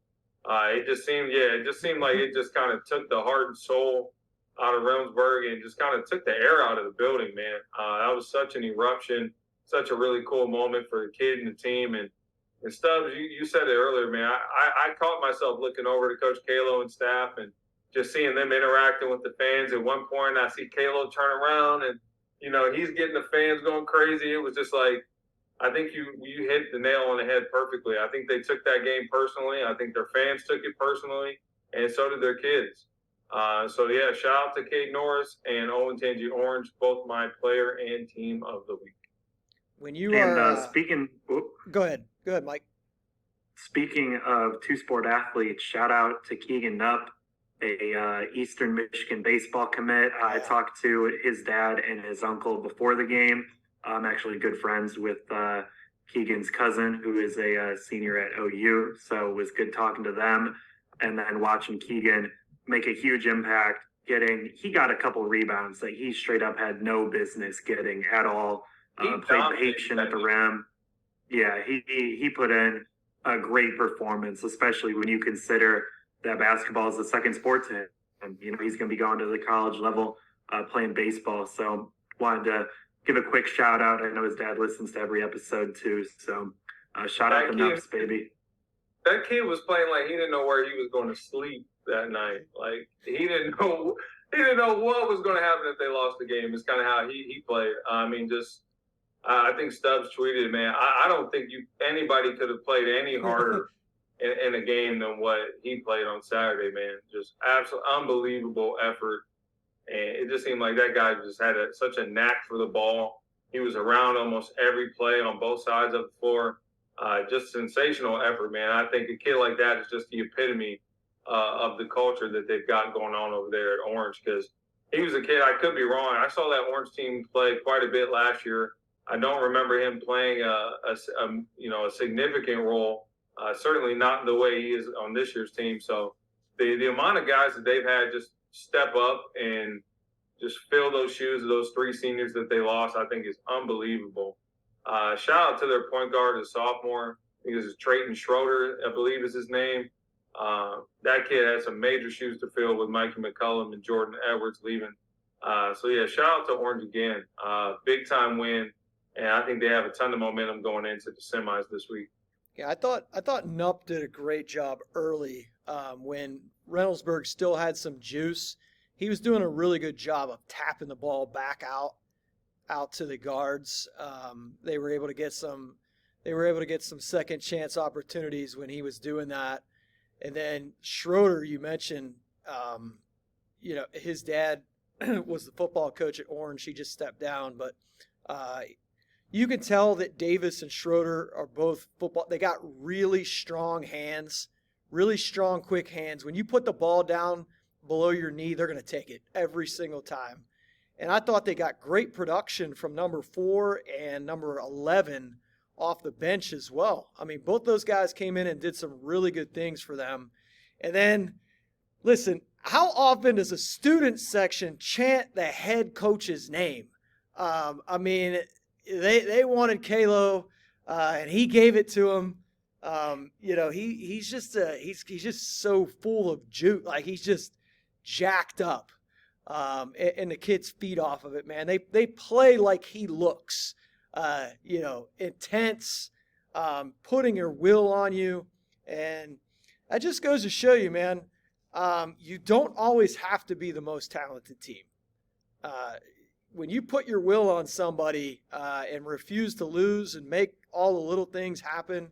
S3: It just seemed like it just kind of took the heart and soul out of Reynoldsburg and just kind of took the air out of the building, man. That was such an eruption, such a really cool moment for the kid and the team. And Stubbs, you said it earlier, man. I caught myself looking over to Coach Kalo and staff and just seeing them interacting with the fans. At one point, I see Kalo turn around and, he's getting the fans going crazy. It was just like, I think you hit the nail on the head perfectly. I think they took that game personally. I think their fans took it personally, and so did their kids. Shout out to Cade Norris and Owen Tangi Orange, both my player and team of the week.
S1: When you are
S2: speaking,
S1: go ahead, Mike.
S2: Speaking of two-sport athletes, shout out to Keegan Nupp, a Eastern Michigan baseball commit. I talked to his dad and his uncle before the game. I'm actually good friends with Keegan's cousin, who is a senior at OU. So it was good talking to them and then watching Keegan make a huge impact. He got a couple rebounds that he straight up had no business getting at all. Played patient at the rim. Yeah, he put in a great performance, especially when you consider that basketball is the second sport to him. And, he's going to be going to the college level playing baseball. So wanted to give a quick shout out. I know his dad listens to every episode too. So shout out to Nups, baby.
S3: That kid was playing like he didn't know where he was going to sleep that night. Like he didn't know what was going to happen if they lost the game. It's kind of how he played. I think Stubbs tweeted, man, I don't think anybody could have played any harder in a game than what he played on Saturday, man. Just absolute unbelievable effort. And it just seemed like that guy just had such a knack for the ball. He was around almost every play on both sides of the floor. Just sensational effort, man. I think a kid like that is just the epitome of the culture that they've got going on over there at Orange, because he was a kid, I could be wrong. I saw that Orange team play quite a bit last year. I don't remember him playing a significant role, certainly not the way he is on this year's team. So the amount of guys that they've had just step up and just fill those shoes of those three seniors that they lost, I think is unbelievable. Shout out to their point guard, the sophomore. I think this is Trayton Schroeder, I believe is his name. That kid had some major shoes to fill with Mikey McCullum and Jordan Edwards leaving. Shout out to Orange again. Big time win. And I think they have a ton of momentum going into the semis this week.
S1: Yeah, I thought Nupp did a great job early when Reynoldsburg still had some juice. He was doing a really good job of tapping the ball back out to the guards. They were able to get some second chance opportunities when he was doing that. And then Schroeder, you mentioned, his dad was the football coach at Orange. He just stepped down, but you can tell that Davis and Schroeder are both football. They got really strong hands, really strong, quick hands. When you put the ball down below your knee, they're going to take it every single time. And I thought they got great production from number 4 and number 11 off the bench as well. I mean, both those guys came in and did some really good things for them. And then, listen, how often does a student section chant the head coach's name? They wanted Kalo, and he gave it to him. He's just so full of juice. Like, he's just jacked up. And the kids feed off of it, man. They play like he looks, intense, putting your will on you. And that just goes to show you, man, you don't always have to be the most talented team. When you put your will on somebody and refuse to lose and make all the little things happen,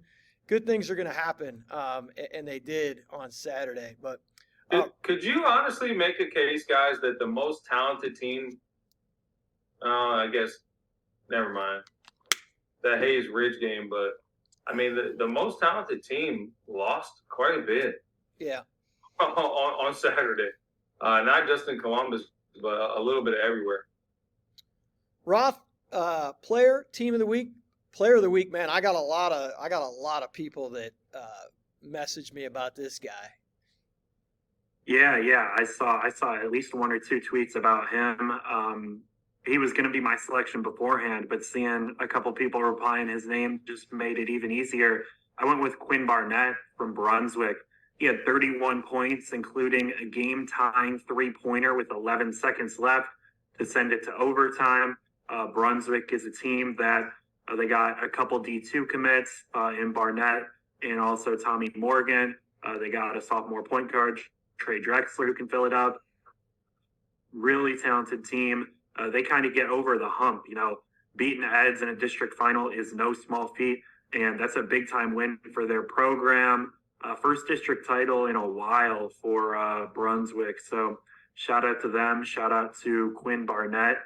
S1: good things are going to happen, and they did on Saturday. But
S3: could you honestly make a case, guys, that the most talented team I guess, never mind, that Hayes Ridge game, but I mean, the most talented team lost quite a bit.
S1: Yeah.
S3: On Saturday. Not just in Columbus, but a little bit everywhere.
S1: Roth, player of the week, man. I got a lot of people that messaged me about this guy.
S2: Yeah. I saw at least one or two tweets about him. He was going to be my selection beforehand, but seeing a couple people replying his name just made it even easier. I went with Quinn Barnett from Brunswick. He had 31 points, including a game-tying three-pointer with 11 seconds left to send it to overtime. Brunswick is a team that they got a couple D2 commits in Barnett and also Tommy Morgan. They got a sophomore point guard, Trey Drexler, who can fill it up. Really talented team. They kind of get over the hump. Beating Eds in a district final is no small feat, and that's a big time win for their program. First district title in a while for Brunswick. So shout out to them. Shout out to Quinn Barnett.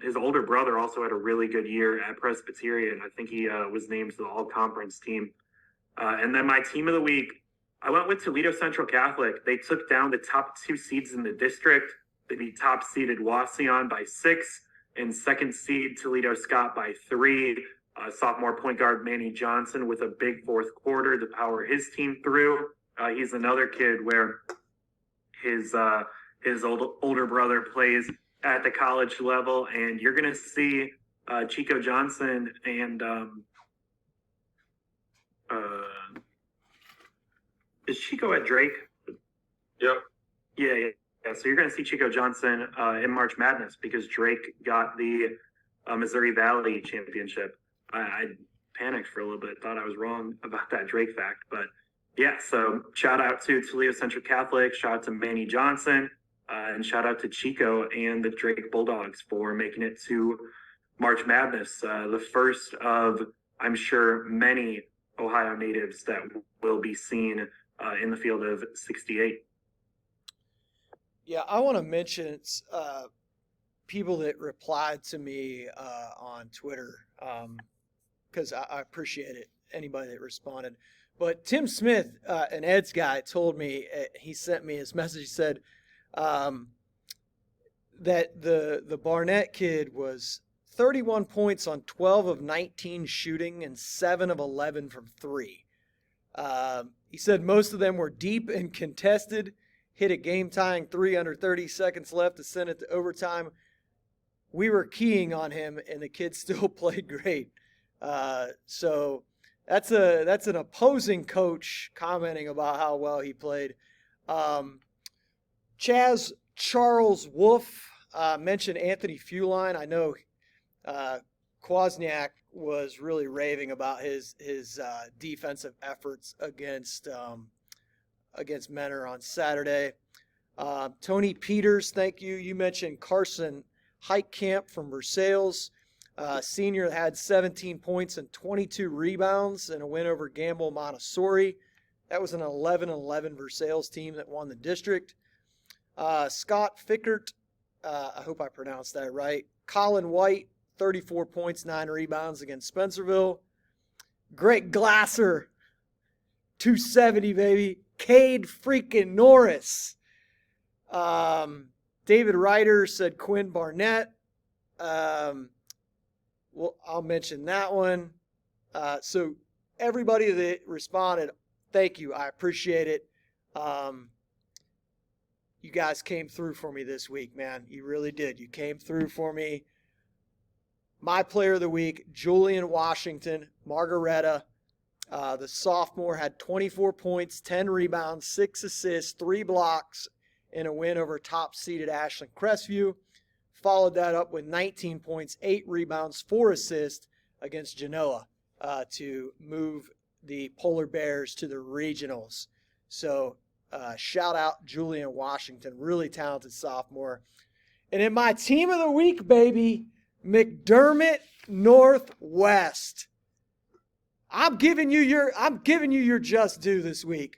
S2: His older brother also had a really good year at Presbyterian. I think he was named to the all-conference team. And then my team of the week, I went with Toledo Central Catholic. They took down the top two seeds in the district. They beat top-seeded Wauseon by 6 and second seed Toledo Scott by 3. Sophomore point guard Manny Johnson with a big fourth quarter to power his team through. He's another kid where his older brother plays at the college level, and you're going to see Chico Johnson and is Chico at Drake?
S3: Yep.
S2: Yeah. So you're going to see Chico Johnson in March Madness because Drake got the Missouri Valley Championship. I panicked for a little bit, thought I was wrong about that Drake fact. But yeah, so shout out to Toledo Central Catholic, shout out to Manny Johnson, and shout out to Chico and the Drake Bulldogs for making it to March Madness, the first of, I'm sure, many Ohio natives that will be seen in the field of 68.
S1: Yeah, I want to mention people that replied to me on Twitter because I appreciate it, anybody that responded. But Tim Smith, an Ed's guy, told me, he sent me his message, he said that the Barnett kid was 31 points on 12 of 19 shooting and 7 of 11 from 3. He said most of them were deep and contested, hit a game-tying 3 under 30 seconds left to send it to overtime. We were keying on him, and the kid still played great. So that's an opposing coach commenting about how well he played. Chaz Charles Wolf mentioned Anthony Feuline. I know Kwasniak was really raving about his defensive efforts against Menor on Saturday. Tony Peters, thank you. You mentioned Carson Heitkamp from Versailles. Senior had 17 points and 22 rebounds in a win over Gamble Montessori. That was an 11-11 Versailles team that won the district. Scott Fickert, I hope I pronounced that right. Colin White, 34 points, 9 rebounds against Spencerville. Greg Glasser, 270, baby. Cade freaking Norris. David Ryder said Quinn Barnett. Well, I'll mention that one. So everybody that responded, thank you. I appreciate it. You guys came through for me this week, man. You really did. You came through for me. My player of the week, Julian Washington, Margaretta. The sophomore had 24 points, 10 rebounds, 6 assists, 3 blocks in a win over top-seeded Ashland Crestview. Followed that up with 19 points, 8 rebounds, 4 assists against Genoa to move the Polar Bears to the regionals. So shout out Julian Washington, really talented sophomore. And in my team of the week, baby, McDermott Northwest. I'm giving you your just due this week.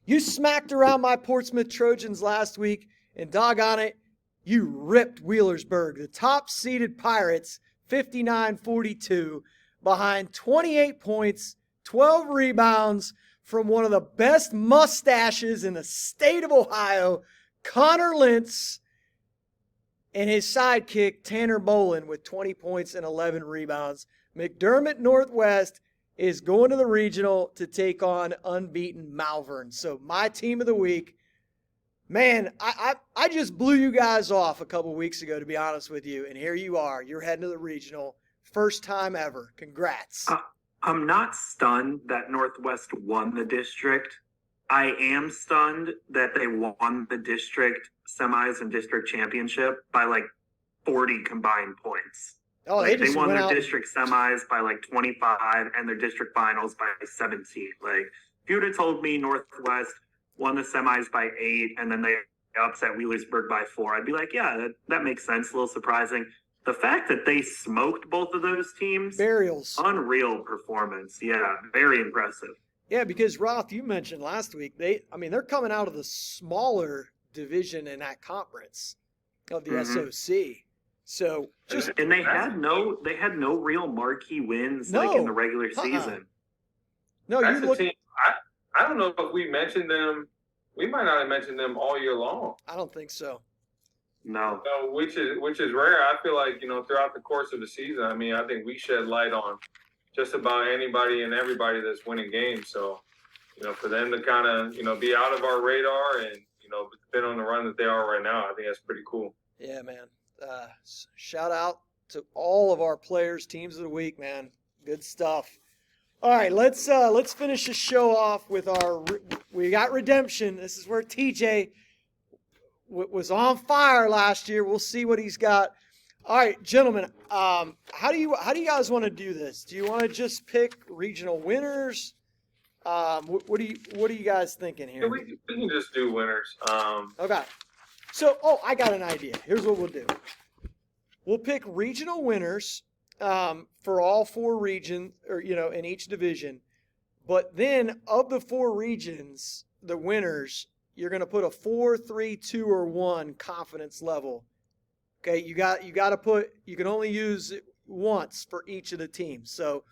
S1: You smacked around my Portsmouth Trojans last week, and doggone it, you ripped Wheelersburg, the top-seeded Pirates, 59-42, behind 28 points, 12 rebounds from one of the best mustaches in the state of Ohio, Connor Lentz, and his sidekick, Tanner Bolin, with 20 points and 11 rebounds. McDermott Northwest is going to the regional to take on unbeaten Malvern. So my team of the week, Man, I just blew you guys off a couple weeks ago, to be honest with you, and here you are. You're heading to the regional. First time ever. Congrats.
S2: I'm not stunned that Northwest won the district. I am stunned that they won the district semis and district championship by like 40 combined points.
S1: Oh,
S2: Like,
S1: they just
S2: won
S1: went
S2: their
S1: out.
S2: district semis by like 25 and their district finals by 17. Like, if you would have told me Northwest won the semis by 8 and then they upset Wheelersburg by 4, I'd be like, yeah, that makes sense. A little surprising. The fact that they smoked both of those teams,
S1: Burials.
S2: unreal performance. Yeah, very impressive.
S1: Yeah, because Roth, you mentioned last week, they're coming out of the smaller division in that conference of the SOC. So
S2: and they had no real marquee wins like in the regular season.
S1: No,
S3: That's a team. I don't know if we mentioned them. We might not have mentioned them all year long.
S1: I don't think so.
S2: No,
S3: which is rare. I feel like throughout the course of the season, I mean, I think we shed light on just about anybody and everybody that's winning games. So, for them to kind of be out of our radar and been on the run that they are right now, I think that's pretty cool.
S1: Yeah, man. Shout out to all of our players, teams of the week, man. Good stuff. All right, let's finish the show off with we got redemption. This is where TJ was on fire last year. We'll see what he's got. All right, gentlemen, how do you guys want to do this? Do you want to just pick regional winners? What are you guys thinking here?
S3: Yeah, we can just do winners.
S1: Okay. So, I got an idea. Here's what we'll do. We'll pick regional winners for all 4 regions, or in each division. But then, of the 4 regions, the winners, you're going to put a 4, 3, 2, or 1 confidence level. Okay, you got to put. You can only use it once for each of the teams. So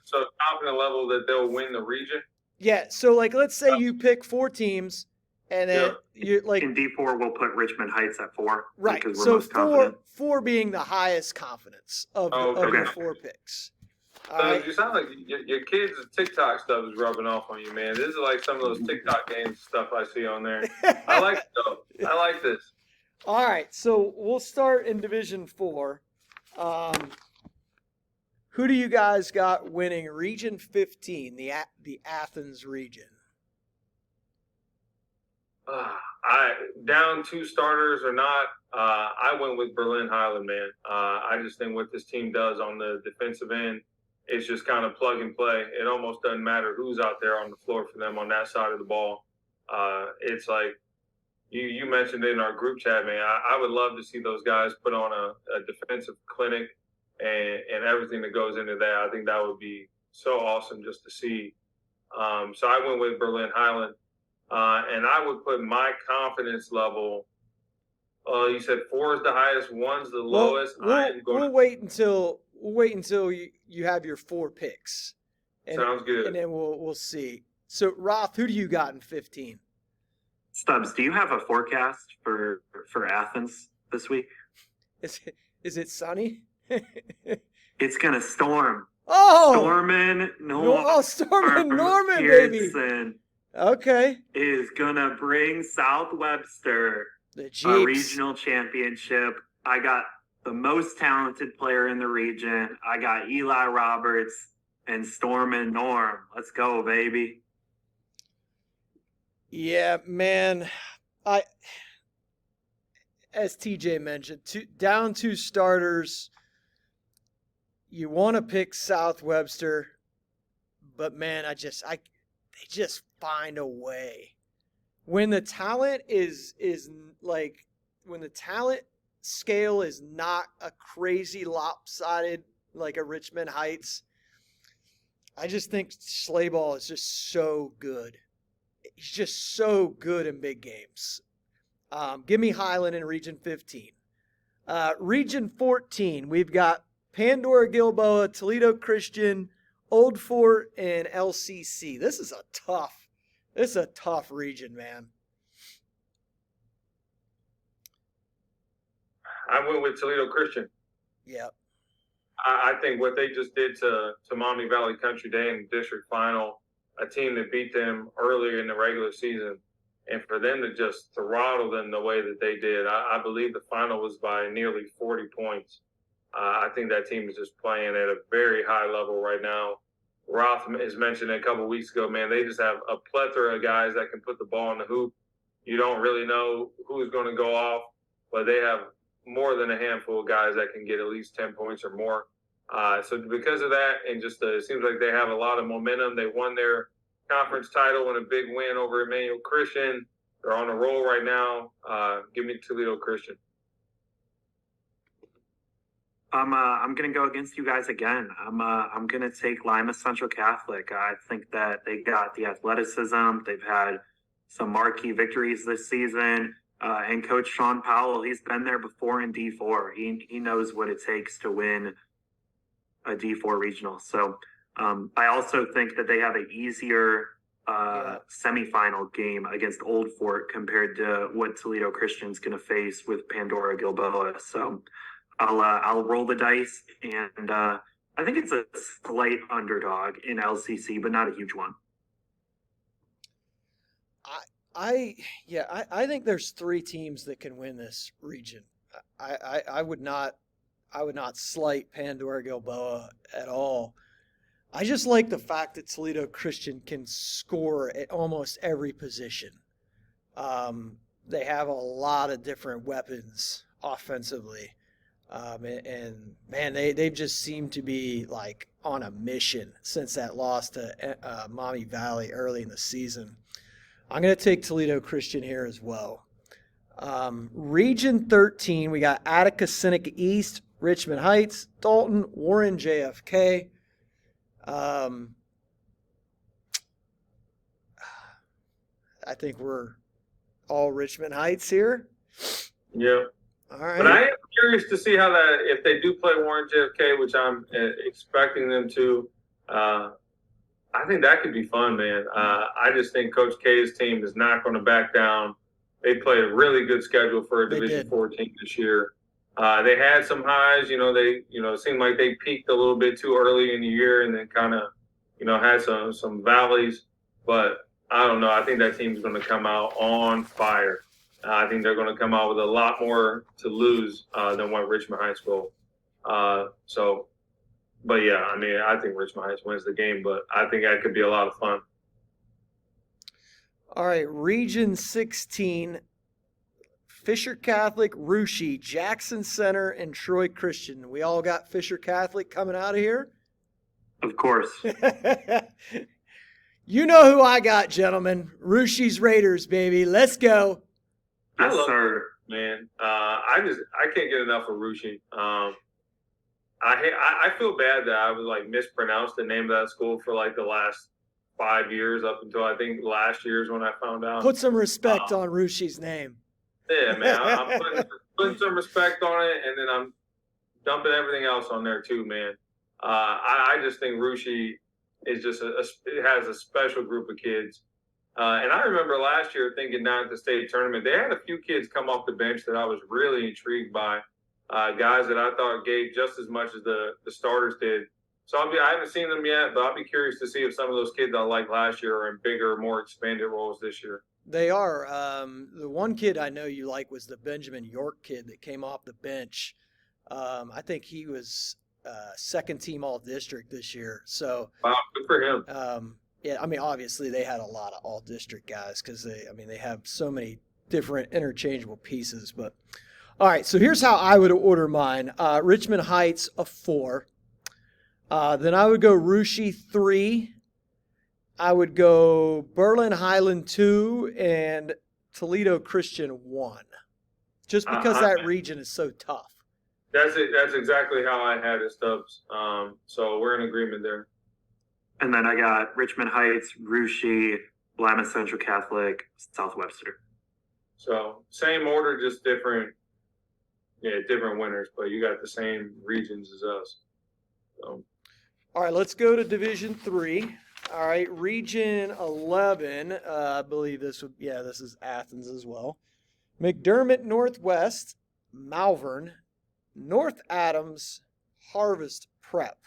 S3: confident level that they'll win the region.
S1: Yeah. So let's say you pick 4 teams, and then you
S2: in D4 we'll put Richmond Heights at 4.
S1: Right.
S2: Because we're
S1: So
S2: most confident.
S1: 4 being the highest confidence of the 4 picks. All right.
S3: You sound like your kids' TikTok stuff is rubbing off on you, man. This is like some of those TikTok games stuff I see on there. I like it, though. I like this.
S1: All right. So we'll start in Division 4. Who do you guys got winning Region 15, the Athens region?
S3: I down 2 starters or not, I went with Berlin Highland, man. I just think what this team does on the defensive end, it's just kind of plug and play. It almost doesn't matter who's out there on the floor for them on that side of the ball. It's like you mentioned in our group chat, man. I would love to see those guys put on a defensive clinic and everything that goes into that. I think that would be so awesome just to see. So I went with Berlin Highland. And I would put my confidence level. You said 4 is the highest, 1's the lowest.
S1: We'll wait until you have your 4 picks.
S3: Sounds good.
S1: And then we'll see. So Roth, who do you got in 15?
S2: Stubbs, do you have a forecast for Athens this week?
S1: Is it sunny?
S2: It's gonna storm.
S1: Oh,
S2: Stormin' Norman.
S1: Stormin' Norman, baby. Okay.
S2: Is gonna bring South Webster a regional championship. I got the most talented player in the region. I got Eli Roberts and Stormin' Norm. Let's go, baby.
S1: Yeah, man. As TJ mentioned, down 2 starters. You want to pick South Webster, but man, they just find a way. When the talent when the talent scale is not a crazy lopsided like a Richmond Heights, I just think Slayball is just so good. He's just so good in big games. Give me Highland in Region 15. Region 14, we've got Pandora Gilboa, Toledo Christian, Old Fort, and LCC. This is a tough region, man.
S3: I went with Toledo Christian.
S1: Yep.
S3: I think what they just did to Maumee Valley Country Day in the district final, a team that beat them earlier in the regular season, and for them to just throttle them the way that they did, I believe the final was by nearly 40 points. I think that team is just playing at a very high level right now. Roth has mentioned a couple of weeks ago, man, they just have a plethora of guys that can put the ball in the hoop. You don't really know who's going to go off, but they have more than a handful of guys that can get at least 10 points or more. So because of that, and just it seems like they have a lot of momentum. They won their conference title in a big win over Emmanuel Christian. They're on a roll right now. Give me Toledo Christian.
S2: I'm gonna go against you guys again. I'm gonna take Lima Central Catholic. I think that they got the athleticism. They've had some marquee victories this season. And Coach Sean Powell, he's been there before in D4. He knows what it takes to win a D4 regional. So I also think that they have an easier semifinal game against Old Fort compared to what Toledo Christian's going to face with Pandora Gilboa. So I'll roll the dice, and I think it's a slight underdog in LCC, but not a huge one.
S1: I think there's 3 teams that can win this region. I would not slight Pandora Gilboa at all. I just like the fact that Toledo Christian can score at almost every position. They have a lot of different weapons offensively. And man, they've just seemed to be like on a mission since that loss to Maumee Valley early in the season. I'm going to take Toledo Christian here as well. Region 13, we got Attica Seneca East, Richmond Heights, Dalton, Warren, JFK. I think we're all Richmond Heights here.
S3: Yeah.
S1: All right.
S3: But I am curious to see how that, if they do play Warren JFK, which I'm expecting them to, I think that could be fun, man. I just think Coach K's team is not going to back down. They played a really good schedule for a Division IV team this year. They had some highs, it seemed like they peaked a little bit too early in the year and then kind of, had some valleys. But I don't know. I think that team's going to come out on fire. I think they're going to come out with a lot more to lose than what Richmond Heights will. But yeah, I mean, I think Richmond Heights wins the game, but I think that could be a lot of fun.
S1: All right, Region 16, Fisher Catholic, Russia, Jackson Center, and Troy Christian. We all got Fisher Catholic coming out of here?
S2: Of course.
S1: You know who I got, gentlemen. Russia's Raiders, baby. Let's go.
S2: Yes, sir.
S3: Man, I can't get enough of Russia. I feel bad that I was like mispronounced the name of that school for like the last 5 years up until I think last year's when I found out.
S1: Put some respect on Rushi's name.
S3: Yeah, man, I'm putting some respect on it, and then I'm dumping everything else on there too, man. I just think Rushi is just it has a special group of kids. And I remember last year thinking down at the state tournament, they had a few kids come off the bench that I was really intrigued by. Guys that I thought gave just as much as the starters did. So I haven't seen them yet, but I'll be curious to see if some of those kids I liked last year are in bigger, more expanded roles this year.
S1: They are. The one kid I know you like was the Benjamin York kid that came off the bench. I think he was second team all-district this year. So
S3: wow, good for him.
S1: Yeah, I mean, obviously they had a lot of all-district guys because they have so many different interchangeable pieces. But all right, so here's how I would order mine. Richmond Heights, a 4. Then I would go Russia 3. I would go Berlin Highland 2 and Toledo Christian 1. Just because that region is so tough.
S3: That's it. That's exactly how I had it, Stubbs. So we're in agreement there.
S2: And then I got Richmond Heights, Russia, Lima Central Catholic, South Webster.
S3: So same order, just different winners, but you got the same regions as us. So.
S1: All right, let's go to Division 3. All right, Region 11, I believe this is Athens as well. McDermott Northwest, Malvern, North Adams, Harvest Prep.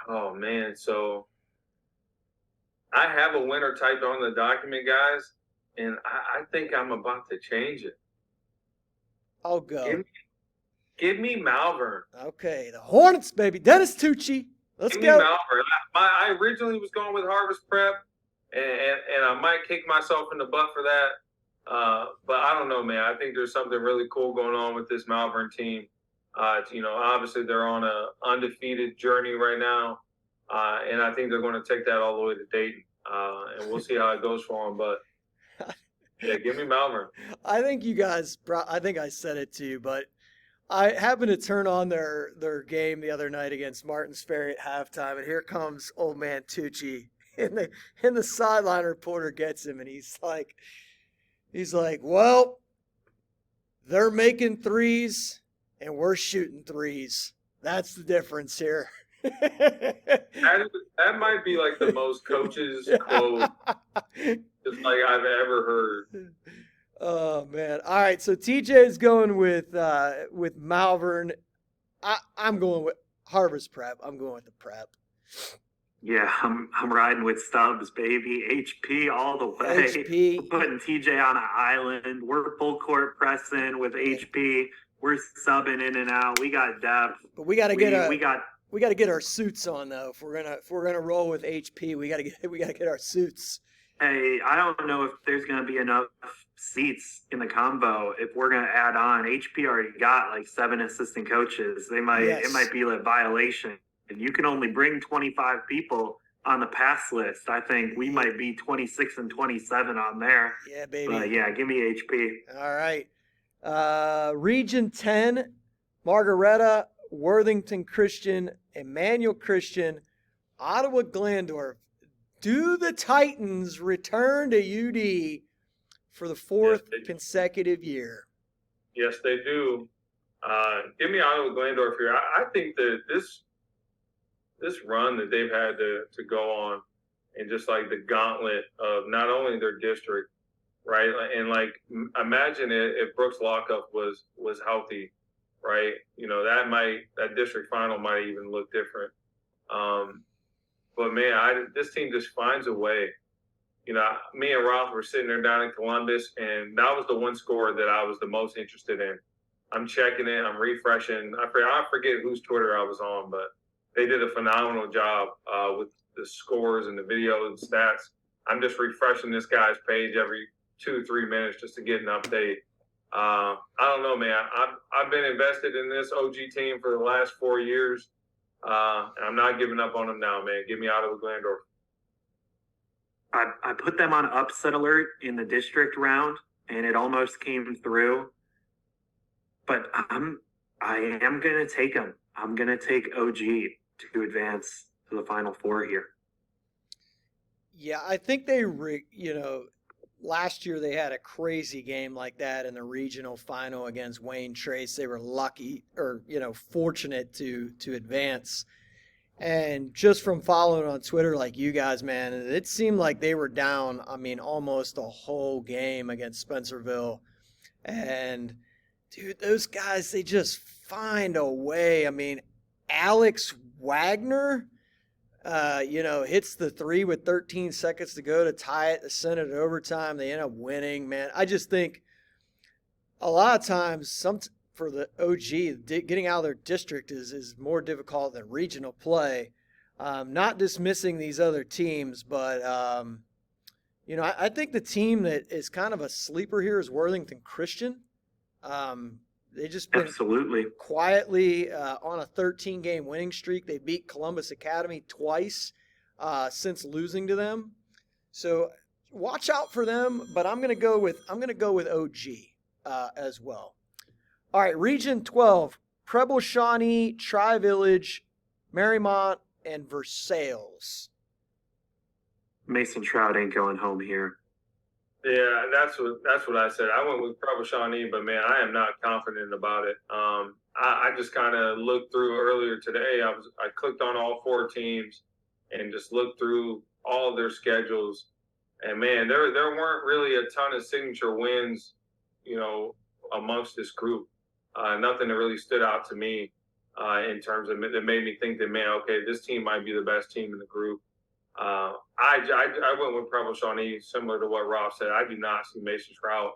S3: Oh, man, so I have a winner typed on the document, guys, and I think I'm about to change it.
S1: I'll go.
S3: Give me Malvern.
S1: Okay, the Hornets, baby. Dennis Tucci. Let's
S3: Give me
S1: go.
S3: Malvern. I originally was going with Harvest Prep, and I might kick myself in the butt for that. But I don't know, man. I think there's something really cool going on with this Malvern team. Obviously they're on a undefeated journey right now, and I think they're going to take that all the way to Dayton. And we'll see how it goes for them. But yeah, give me Malvern.
S1: I think you guys, I think I said it to you, but I happened to turn on their game the other night against Martins Ferry at halftime, and here comes old man Tucci, and the sideline reporter gets him, and he's like, well, they're making threes, and we're shooting threes. That's the difference here.
S3: That might be like the most coaches quote just like I've ever heard.
S1: Oh man! All right, so TJ is going with Malvern. I'm going with Harvest Prep. I'm going with the Prep.
S2: Yeah, I'm riding with Stubbs, baby. HP all the way.
S1: HP.
S2: We're putting TJ on an island. We're full court pressing with HP. We're subbing in and out. We got depth.
S1: But we got to get our suits on though. If we're gonna roll with HP, we got to get our suits.
S2: Hey, I don't know if there's gonna be enough seats in the combo if we're gonna add on. HP already got like 7 assistant coaches. It might be a violation. And you can only bring 25 people on the pass list. I think we might be 26 and 27 on there.
S1: Yeah, baby.
S2: But yeah, give me HP.
S1: All right. Region 10, Margaretta, Worthington Christian, Emmanuel Christian, Ottawa Glandorf. Do the Titans return to UD for the fourth consecutive year?
S3: Yes, they do. Give me Ottawa Glandorf here. I think that this run that they've had to go on, and just like the gauntlet of not only their district, right? And like imagine if Brooks Lockup was healthy, right? That district final might even look different. But man, this team just finds a way. Me and Roth were sitting there down in Columbus, and that was the one score that I was the most interested in. I'm checking it, I'm refreshing. I forget whose Twitter I was on, but they did a phenomenal job with the scores and the videos and stats. I'm just refreshing this guy's page every 2-3 minutes just to get an update. I don't know, man. I've been invested in this OG team for the last 4 years. And I'm not giving up on them now, man. Give me Ottawa Glandorf.
S2: I put them on upset alert in the district round, and it almost came through. But I am going to take them. I'm going to take OG to advance to the Final Four here.
S1: Yeah, I think they, last year they had a crazy game like that in the regional final against Wayne Trace. They were lucky or, fortunate to advance. And just from following on Twitter like you guys, man, it seemed like they were down, almost the whole game against Spencerville. And, dude, those guys, they just find a way. Alex Wagner, hits the three with 13 seconds to go to tie it, to send it to overtime. They end up winning, man. I just think a lot of times for the OG, getting out of their district is more difficult than regional play. Not dismissing these other teams, but, I think the team that is kind of a sleeper here is Worthington Christian. They just been
S2: absolutely
S1: quietly on a 13-game winning streak. They beat Columbus Academy twice since losing to them. So watch out for them. But I'm gonna go with OG as well. All right, Region 12: Preble Shawnee, Tri-Village, Marymount, and Versailles.
S2: Mason Trout ain't going home here.
S3: Yeah, that's what I said. I went with Preble Shawnee, but man, I am not confident about it. I just kind of looked through earlier today. I clicked on all 4 teams and just looked through all of their schedules, and man, there weren't really a ton of signature wins, amongst this group. Nothing that really stood out to me in terms of that made me think that, man, okay, this team might be the best team in the group. I went with Preble Shawnee, similar to what Rob said. I do not see Mason Trout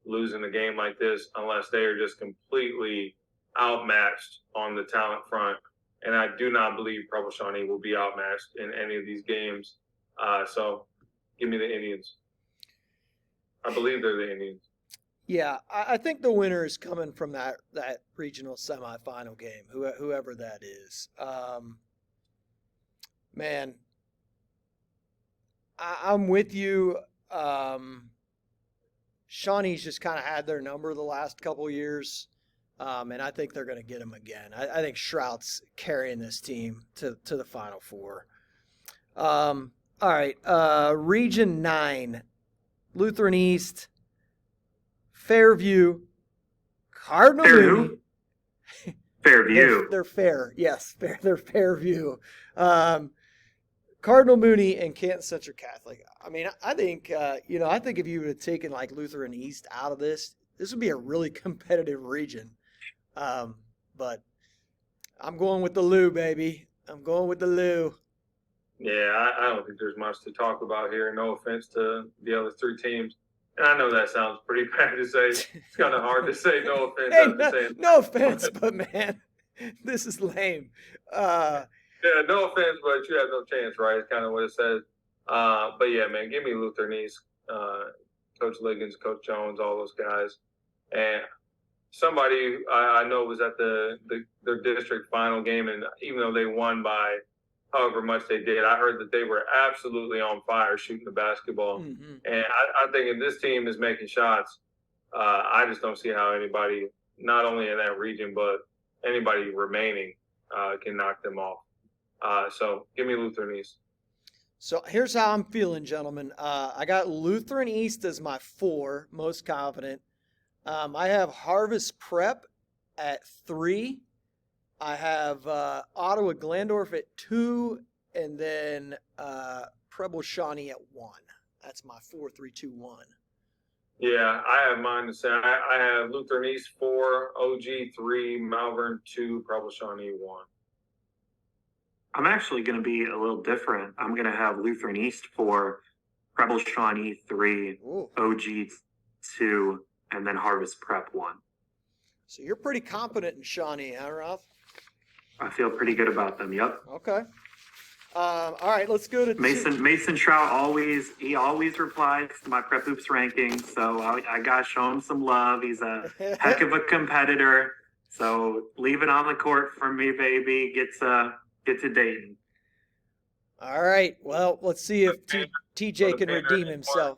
S3: losing a game like this unless they are just completely outmatched on the talent front. And I do not believe Preble Shawnee will be outmatched in any of these games. So give me the Indians. I believe they're the Indians.
S1: Yeah, I think the winner is coming from that regional semifinal game, whoever that is. Man, I'm with you. Shawnee's just kind of had their number the last couple years, and I think they're going to get him again. I think Shrout's carrying this team to the Final Four. All right, Region 9, Lutheran East, Fairview, Cardinal Mooney.
S2: Fairview.
S1: They're fair, yes. They're Fairview. Cardinal Mooney and Canton Central Catholic. I mean, I think I think if you would have taken like Lutheran East out of this would be a really competitive region. But I'm going with the Lou, baby. I'm going with the Lou.
S3: Yeah, I don't think there's much to talk about here. No offense to the other three teams. And I know that sounds pretty bad to say. It's kind of hard to say no offense after saying
S1: no offense, but man, this is lame.
S3: Yeah, no offense, but you have no chance, right? It's kind of what it says. But yeah, man, give me Lutheran East, Coach Liggins, Coach Jones, all those guys. And somebody I know was at their district final game, and even though they won by however much they did, I heard that they were absolutely on fire shooting the basketball.
S1: Mm-hmm.
S3: And I think if this team is making shots, I just don't see how anybody, not only in that region, but anybody remaining, can knock them off. So give me Lutheran East.
S1: So here's how I'm feeling, gentlemen. I got Lutheran East as my 4, most confident. I have Harvest Prep at 3. I have Ottawa Glandorf at 2, and then Preble Shawnee at 1. That's my 4-3-2-1.
S3: Yeah, I have mine the same. I have Lutheran East 4, OG 3, Malvern 2, Preble Shawnee 1.
S2: I'm actually going to be a little different. I'm going to have Lutheran East 4, Preble Shawnee 3,
S1: Ooh.
S2: OG 2, and then Harvest Prep 1.
S1: So you're pretty confident in Shawnee, huh, Ralph?
S2: I feel pretty good about them. Yep.
S1: Okay. All right, let's go to
S2: Mason Trout. Always replies to my Prep Hoops rankings, so I got to show him some love. He's a heck of a competitor. So leave it on the court for me, baby. Get to Dayton.
S1: All right. Well, let's see if TJ can redeem himself.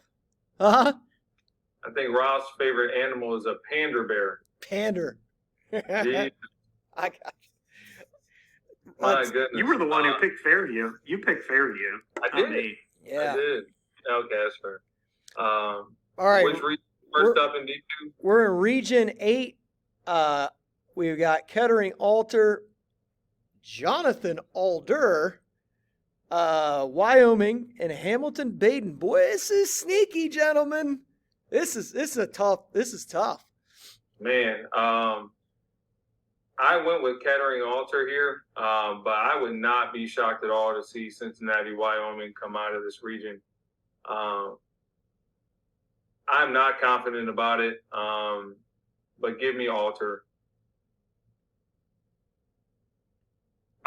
S1: Huh?
S3: I think Rob's favorite animal is a pander bear.
S1: Pander.
S3: Jeez.
S1: I got
S3: My goodness.
S2: You were the one who picked Fairview. You picked Fairview.
S3: I did.
S1: Yeah.
S3: I did. Okay, that's fair.
S1: All right.
S3: Which region first up in D2?
S1: We're in Region 8. We've got Kettering Alter, Jonathan Alder, Wyoming, and Hamilton Baden. Boy, this is sneaky, gentlemen. This is tough.
S3: Man, I went with Kettering Alter here, but I would not be shocked at all to see Cincinnati, Wyoming come out of this region. I'm not confident about it, but give me Alter.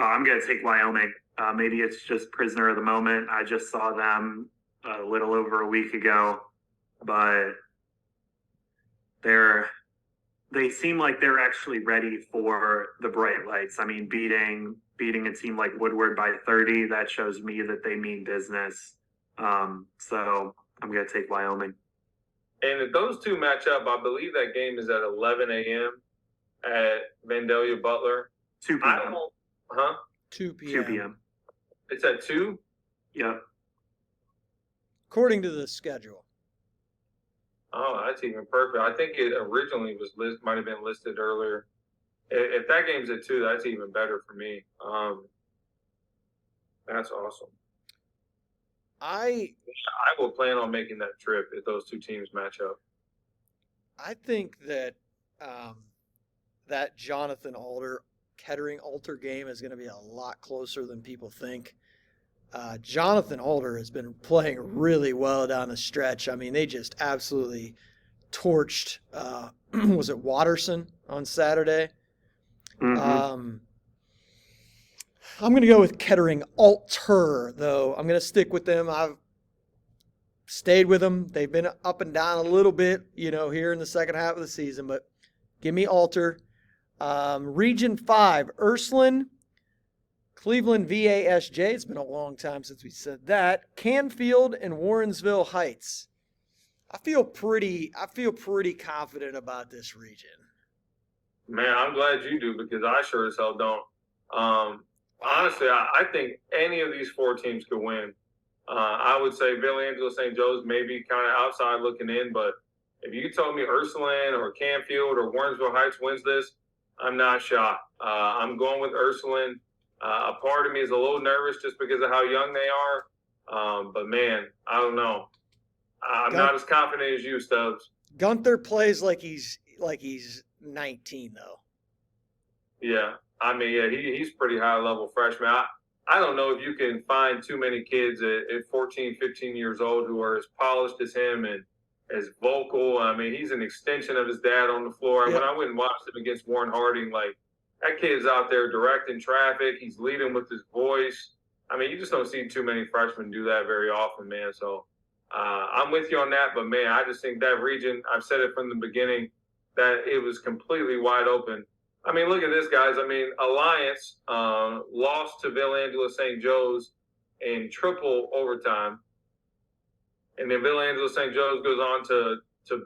S2: I'm going to take Wyoming. Maybe it's just prisoner of the moment. I just saw them a little over a week ago, but they seem like they're actually ready for the bright lights. I mean, beating a team like Woodward by 30, that shows me that they mean business. So I'm going to take Wyoming.
S3: And if those two match up, I believe that game is at 11 a.m. at Vandalia Butler.
S2: 2 p.m.
S1: 2 p.m.
S2: 2 p.m.
S3: It's at 2?
S2: Yeah.
S1: According to the schedule.
S3: Oh, that's even perfect. I think it originally might have been listed earlier. If that game's at 2, that's even better for me. That's awesome. I will plan on making that trip if those two teams match up.
S1: I think that that Jonathan Alder Kettering Alter game is going to be a lot closer than people think. Jonathan Alder has been playing really well down the stretch. I mean, they just absolutely torched, was it Watterson on Saturday?
S2: Mm-hmm.
S1: I'm going to go with Kettering Alter, though. I'm going to stick with them. I've stayed with them. They've been up and down a little bit, here in the second half of the season, but give me Alter. Region 5, Ursuline, Cleveland VASJ. It's been a long time since we said that. Canfield and Warrensville Heights. I feel pretty confident about this region.
S3: Man, I'm glad you do because I sure as hell don't. Honestly, I think any of these 4 teams could win. I would say Villangelo St. Joe's maybe kind of outside looking in, but if you told me Ursuline or Canfield or Warrensville Heights wins this, I'm not shocked. I'm going with Ursuline. A part of me is a little nervous just because of how young they are. But man, I don't know. I'm not as confident as you, Stubbs.
S1: Gunther plays like he's 19 though.
S3: Yeah, I mean, yeah, he's pretty high level freshman. I don't know if you can find too many kids at 14, 15 years old who are as polished as him and as vocal. I mean, he's an extension of his dad on the floor.
S1: Yep.
S3: When I went and watched him against Warren Harding, like that kid's out there directing traffic. He's leading with his voice. I mean, you just don't see too many freshmen do that very often, man. So I'm with you on that. But, man, I just think that region, I've said it from the beginning, that it was completely wide open. I mean, look at this, guys. I mean, Alliance lost to Villangelo St. Joe's in triple overtime. And then Villangelo St. Joe's goes on to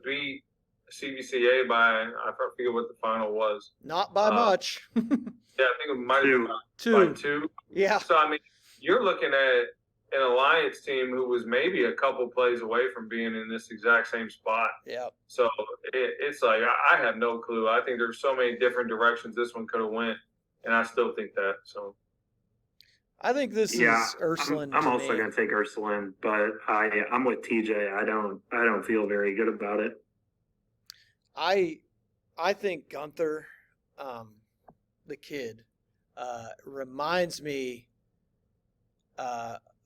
S3: beat CVCA by, I forget what the final was.
S1: Not by much.
S3: Yeah, I think it might have been by 2.
S1: Yeah.
S3: So, I mean, you're looking at an Alliance team who was maybe a couple plays away from being in this exact same spot.
S1: Yeah.
S3: So it's like I have no clue. I think there's so many different directions this one could have went, and I still think that. So
S1: I think this is Ursuline.
S2: I'm also going to take Ursuline, but I'm with TJ. I don't feel very good about it.
S1: I think Gunther, the kid, reminds me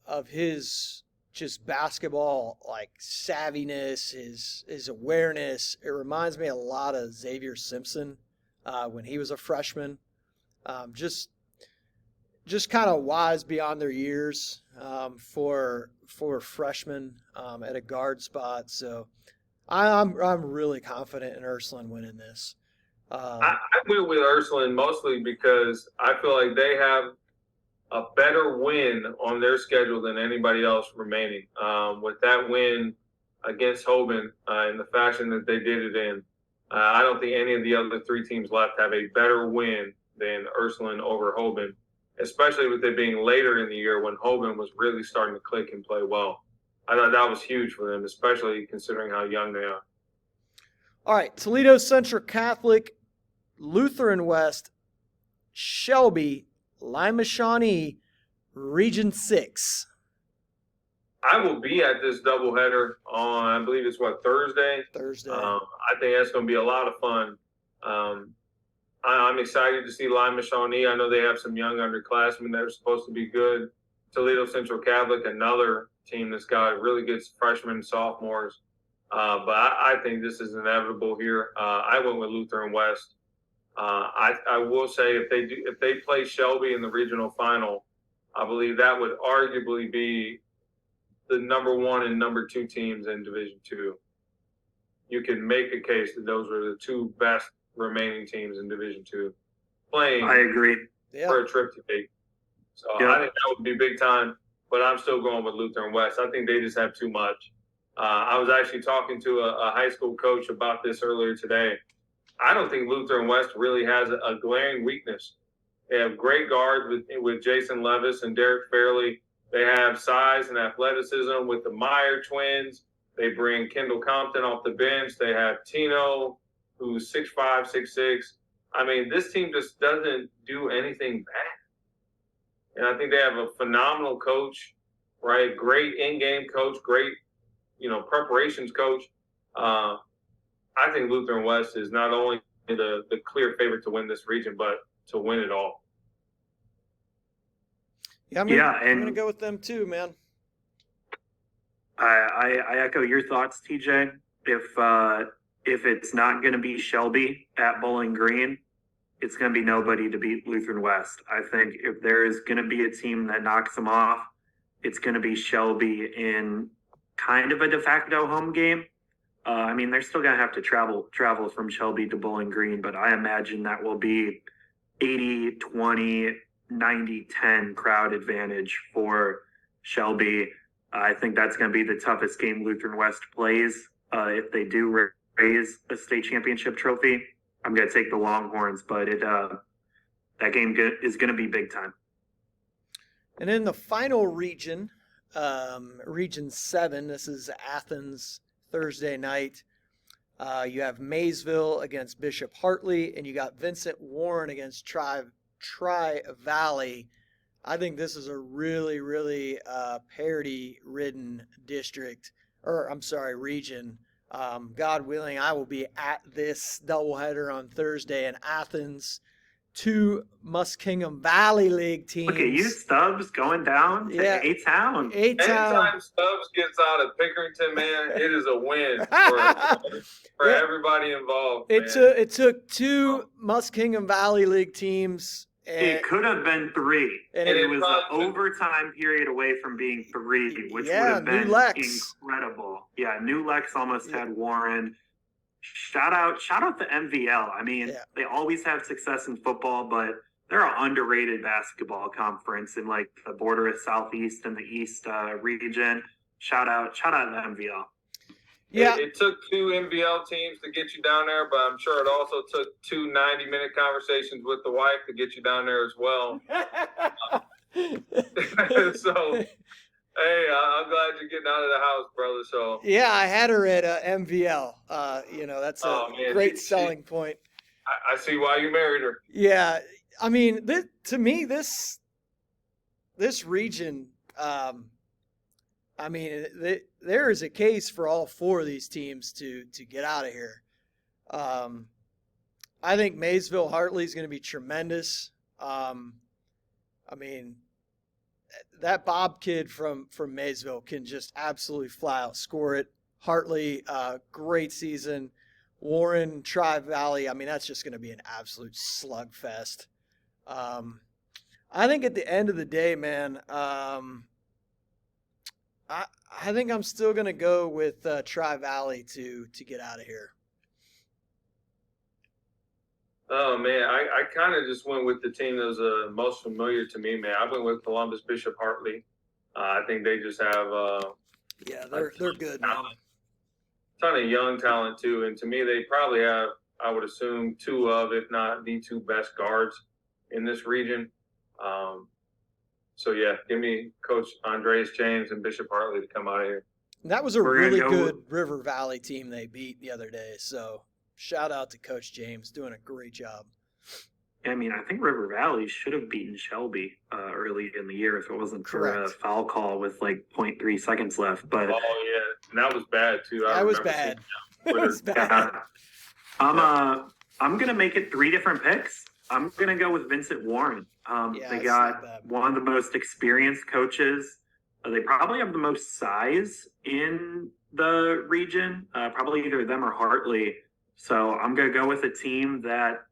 S1: of his just basketball like savviness, his awareness. It reminds me a lot of Xavier Simpson when he was a freshman. Just kind of wise beyond their years for freshmen at a guard spot. So I'm really confident in Ursuline winning this.
S3: I went with Ursuline mostly because I feel like they have a better win on their schedule than anybody else remaining. With that win against Hoban in the fashion that they did it in, I don't think any of the other 3 teams left have a better win than Ursuline over Hoban, especially with it being later in the year when Hoban was really starting to click and play well. I thought that was huge for them, especially considering how young they are.
S1: All right, Toledo Central Catholic, Lutheran West, Shelby, Lima Shawnee, Region 6.
S3: I will be at this doubleheader on, I believe it's Thursday?
S1: Thursday.
S3: I think that's going to be a lot of fun. I'm excited to see Lima Shawnee. I know they have some young underclassmen that are supposed to be good. Toledo Central Catholic, another team that's got really good freshmen and sophomores. But I think this is inevitable here. I went with Lutheran West. I will say if they play Shelby in the regional final, I believe that would arguably be the number 1 and number 2 teams in Division II. You can make a case that those are the 2 best remaining teams in Division II playing.
S2: I agree.
S3: For a trip to Dayton. So I think that would be big time, but I'm still going with Lutheran West. I think they just have too much. I was actually talking to a high school coach about this earlier today. I don't think Lutheran West really has a glaring weakness. They have great guards with Jason Levis and Derek Fairley. They have size and athleticism with the Meyer twins. They bring Kendall Compton off the bench. They have Tino, who's 6'5", 6'6". I mean, this team just doesn't do anything bad. And I think they have a phenomenal coach, right? Great in-game coach, great, preparations coach. I think Lutheran West is not only the clear favorite to win this region, but to win it all.
S1: Yeah, I'm gonna go with them too, man.
S2: I echo your thoughts, TJ. If it's not going to be Shelby at Bowling Green, it's going to be nobody to beat Lutheran West. I think if there is going to be a team that knocks them off, it's going to be Shelby in kind of a de facto home game. I mean, they're still going to have to travel from Shelby to Bowling Green, but I imagine that will be 80-20, 90-10 crowd advantage for Shelby. I think that's going to be the toughest game Lutheran West plays if they do raise a state championship trophy. I'm going to take the Longhorns, but that game is going to be big time.
S1: And in the final region, Region 7, this is Athens Thursday night. You have Maysville against Bishop Hartley, and you got Vincent Warren against Tri-Valley. I think this is a really, really parity-ridden region. God willing, I will be at this doubleheader on Thursday in Athens. Two Muskingum Valley League teams.
S2: Look at you, Stubbs, going down to A-Town.
S3: Anytime Stubbs gets out of Pickerington, man, it is a win for everybody involved.
S1: It took two Muskingum Valley League teams.
S2: It could have been 3. And it was an overtime period away from being 3, which would have been incredible. Yeah, New Lex almost had Warren. Shout out to MVL. I mean, they always have success in football, but they're an underrated basketball conference in like the border of Southeast and the East region. Shout out to MVL.
S1: Yeah,
S3: it took 2 MVL teams to get you down there, but I'm sure it also took 2 90-minute conversations with the wife to get you down there as well. So, hey, I'm glad you're getting out of the house, brother. So
S1: yeah, I had her at MVL. That's a great selling point.
S3: I see why you married her.
S1: Yeah, I mean, to me, this region. I mean, there is a case for all 4 of these teams to get out of here. I think Maysville Hartley is going to be tremendous. I mean, that Bob kid from Maysville can just absolutely fly out, score it. Hartley, great season. Warren, Tri-Valley, I mean, that's just going to be an absolute slugfest. I think at the end of the day, man, I think I'm still going to go with Tri-Valley to get out of here.
S3: Oh, man, I kind of just went with the team that was most familiar to me, man. I went with Columbus Bishop Hartley. I think they just have
S1: they're good, man.
S3: Ton of young talent, too. And to me, they probably have, I would assume, 2 of, if not the 2 best guards in this region. So, yeah, give me Coach Andres James and Bishop Hartley to come out of here.
S1: That was a really good River Valley team they beat the other day. So, shout out to Coach James, doing a great job.
S2: I mean, I think River Valley should have beaten Shelby early in the year if it wasn't for a foul call with like 0.3 seconds left. But
S3: yeah, and that was bad too.
S1: That was bad. It was bad.
S2: I'm gonna make it 3 different picks. I'm gonna go with Vincent Warren. They got one of the most experienced coaches. They probably have the most size in the region. Probably either them or Hartley. So I'm gonna go with a team that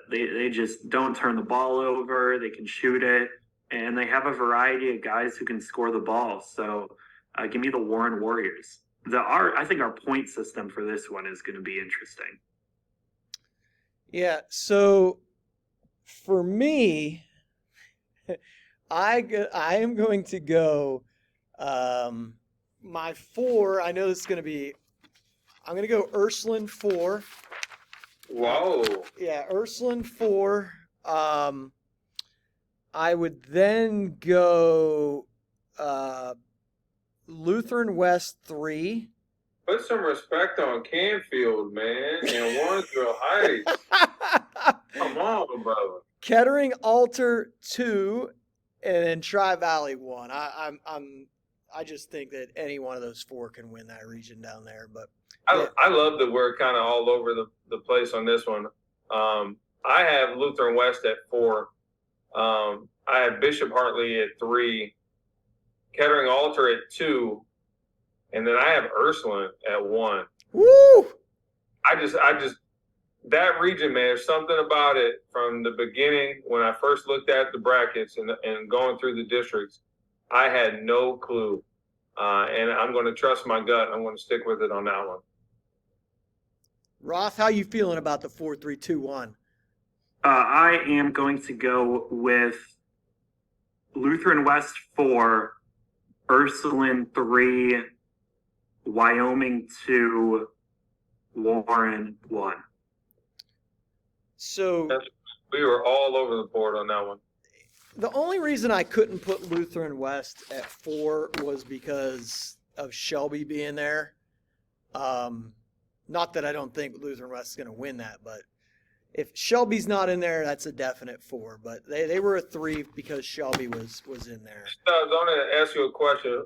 S2: they just don't turn the ball over. They can shoot it, and they have a variety of guys who can score the ball. So give me the Warren Warriors. I think our point system for this one is going to be interesting.
S1: Yeah. So for me, I am going to go my 4. I know this is going to be. I'm going to go Ursuline 4.
S3: Whoa.
S1: Yeah, Ursuline 4. I would then go Lutheran West 3.
S3: Put some respect on Canfield, man, and Warrensville Heights. Come on, brother.
S1: Kettering Alter 2, and then Tri-Valley 1. I just think that any one of those 4 can win that region down there, but.
S3: I love that we're kind of all over the place on this one. I have Lutheran West at 4. I have Bishop Hartley at 3, Kettering Alter at 2, and then I have Ursuline at 1.
S1: Woo!
S3: I just that region, man, there's something about it from the beginning when I first looked at the brackets and going through the districts. I had no clue. And I'm going to trust my gut. I'm going to stick with it on that one.
S1: Roth, how you feeling about the 4-3-2-1?
S2: I am going to go with Lutheran West 4, Ursuline 3, Wyoming 2, Warren 1.
S1: So
S3: we were all over the board on that one.
S1: the only reason I couldn't put Lutheran West at 4 was because of Shelby being there. Not that I don't think Lutheran West is going to win that, but if Shelby's not in there, that's a definite 4. But they were a 3 because Shelby was in there.
S3: I was going to ask you a question.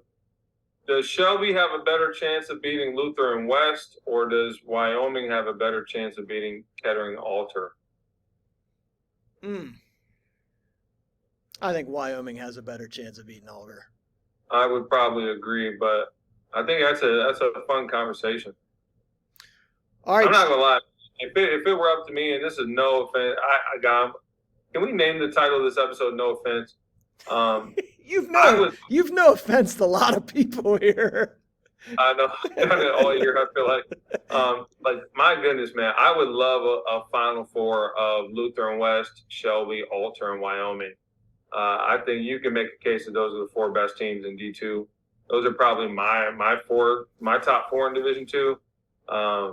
S3: Does Shelby have a better chance of beating Lutheran West, or does Wyoming have a better chance of beating Kettering Alter?
S1: I think Wyoming has a better chance of beating Alder.
S3: I would probably agree, but I think that's a fun conversation.
S1: All right.
S3: I'm not gonna lie. If it were up to me, and this is no offense, I got. Can we name the title of this episode? No offense.
S1: You've no offense to a lot of people here.
S3: I know. Done it all year. I feel like my goodness, man. I would love a Final Four of Lutheran West, Shelby, Alter, and Wyoming. I think you can make a case that those are the 4 best teams in D2. Those are probably my top 4 in Division II.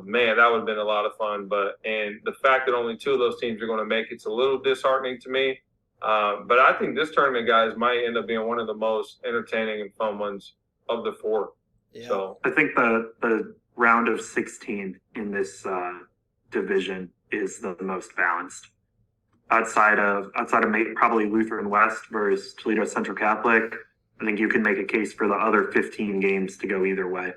S3: Man, that would have been a lot of fun. And the fact that only 2 of those teams are going to make it's a little disheartening to me. But I think this tournament, guys, might end up being one of the most entertaining and fun ones of the 4.
S1: Yeah.
S3: So
S2: I think the round of 16 in this division is the most balanced. Outside of probably Lutheran West versus Toledo Central Catholic, I think you can make a case for the other 15 games to go either way.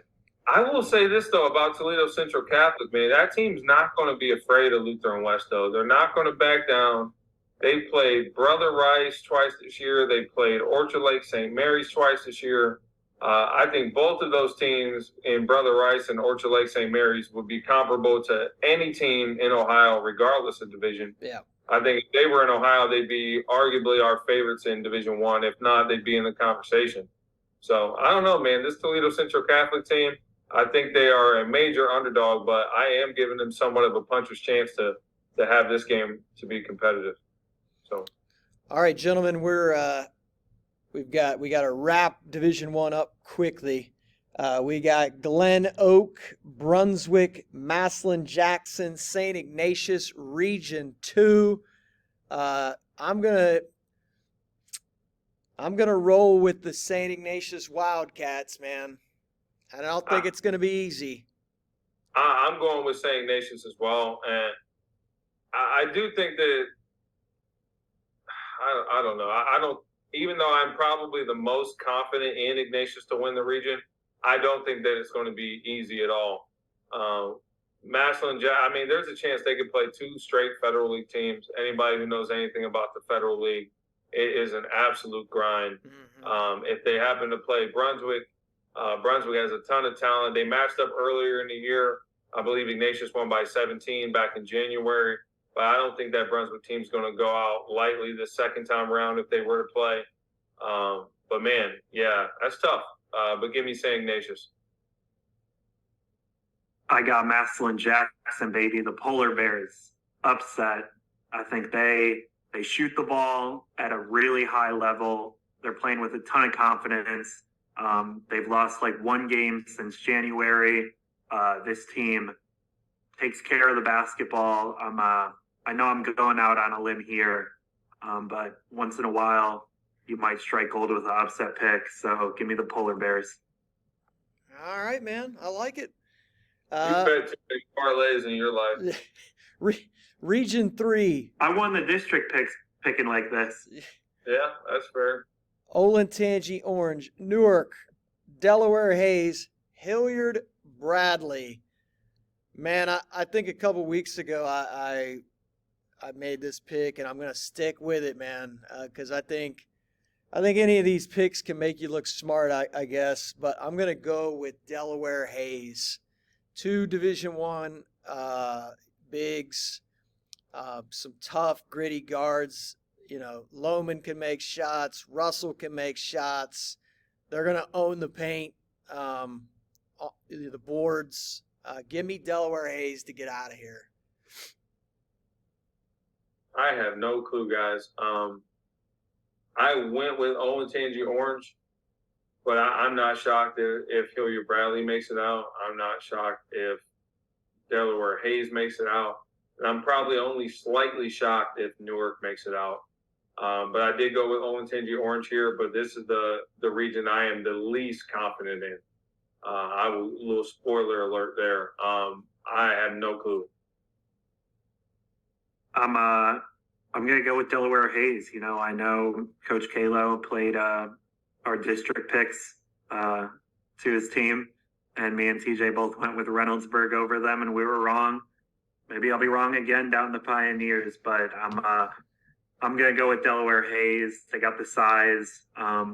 S3: I will say this, though, about Toledo Central Catholic, man. That team's not going to be afraid of Lutheran West, though. They're not going to back down. They played Brother Rice twice this year. They played Orchard Lake St. Mary's twice this year. I think both of those teams in Brother Rice and Orchard Lake St. Mary's would be comparable to any team in Ohio, regardless of division.
S1: Yeah.
S3: I think if they were in Ohio, they'd be arguably our favorites in Division I. If not, they'd be in the conversation. So I don't know, man. This Toledo Central Catholic team, I think they are a major underdog, but I am giving them somewhat of a puncher's chance to have this game to be competitive. So,
S1: all right, gentlemen, we got to wrap Division I up quickly. We got Glen Oak, Brunswick, Massillon, Jackson, St. Ignatius, Region 2. I'm gonna roll with the St. Ignatius Wildcats, man. I don't think it's gonna be easy.
S3: I'm going with St. Ignatius as well, and I do think that I don't know. I don't. Even though I'm probably the most confident in Ignatius to win the region, I don't think that it's going to be easy at all. Massillon, I mean, there's a chance they could play 2 straight Federal League teams. Anybody who knows anything about the Federal League, it is an absolute grind. Mm-hmm. If they happen to play Brunswick, Brunswick has a ton of talent. They matched up earlier in the year. I believe Ignatius won by 17 back in January. But I don't think that Brunswick team's going to go out lightly the second time around if they were to play. But, man, yeah, that's tough. But give me St. Ignatius.
S2: I got Massillon Jackson, baby. The Polar Bears upset. I think they shoot the ball at a really high level. They're playing with a ton of confidence. They've lost like 1 game since January. This team takes care of the basketball. I know I'm going out on a limb here, but once in a while you might strike gold with an upset pick. So give me the Polar Bears.
S1: All right, man. I like it.
S3: You've bet 2 big parlays in your life.
S1: Region 3.
S2: I won the district picking like this.
S3: Yeah, that's fair.
S1: Olentangy Orange, Newark, Delaware Hayes, Hilliard Bradley. Man, I think a couple weeks ago I I made this pick, and I'm going to stick with it, man, because I think any of these picks can make you look smart, I guess. But I'm going to go with Delaware Hayes. 2 Division I bigs, some tough, gritty guards. You know, Lohman can make shots. Russell can make shots. They're going to own the paint, the boards. Give me Delaware Hayes to get out of here.
S3: I have no clue, guys. I went with Olentangy Orange, but I'm not shocked if Hilliard Bradley makes it out. I'm not shocked if Delaware Hayes makes it out. And I'm probably only slightly shocked if Newark makes it out. But I did go with Olentangy Orange here, but this is the region I am the least confident in. A little spoiler alert there. I have no clue.
S2: I'm gonna go with Delaware Hayes. You know, I know Coach Kalo played our district picks to his team, and me and TJ both went with Reynoldsburg over them, and we were wrong. Maybe I'll be wrong again down the Pioneers, but I'm gonna go with Delaware Hayes. They got the size.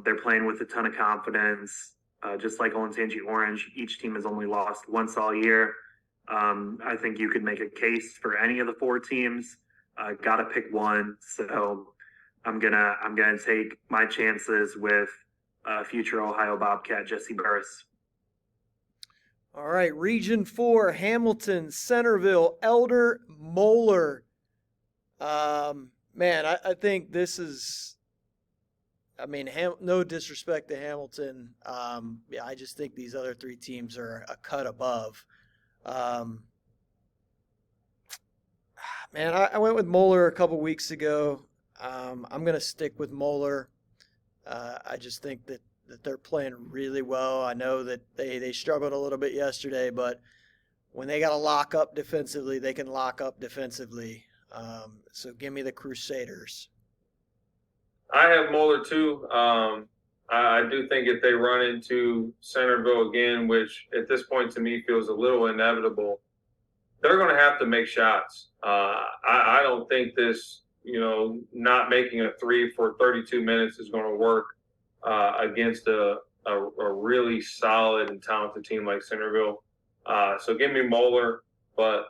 S2: They're playing with a ton of confidence. Just like Olentangy Orange, each team has only lost once all year. I think you could make a case for any of the 4 teams. Got to pick one, so I'm gonna take my chances with future Ohio Bobcat Jesse Burris.
S1: All right, Region 4, Hamilton, Centerville, Elder, Moeller. Man, I think this is, I mean, no disrespect to Hamilton. Yeah, I just think these other 3 teams are a cut above. Man, I went with Moeller a couple weeks ago. I'm going to stick with Moeller. I just think that they're playing really well. I know that they struggled a little bit yesterday, but when they got to lock up defensively, they can lock up defensively. So give me the Crusaders.
S3: I have Moeller too. I do think if they run into Centerville again, which at this point to me feels a little inevitable, they're going to have to make shots. I don't think this, not making a 3 for 32 minutes is going to work against a really solid and talented team like Centerville. So give me Moeller, but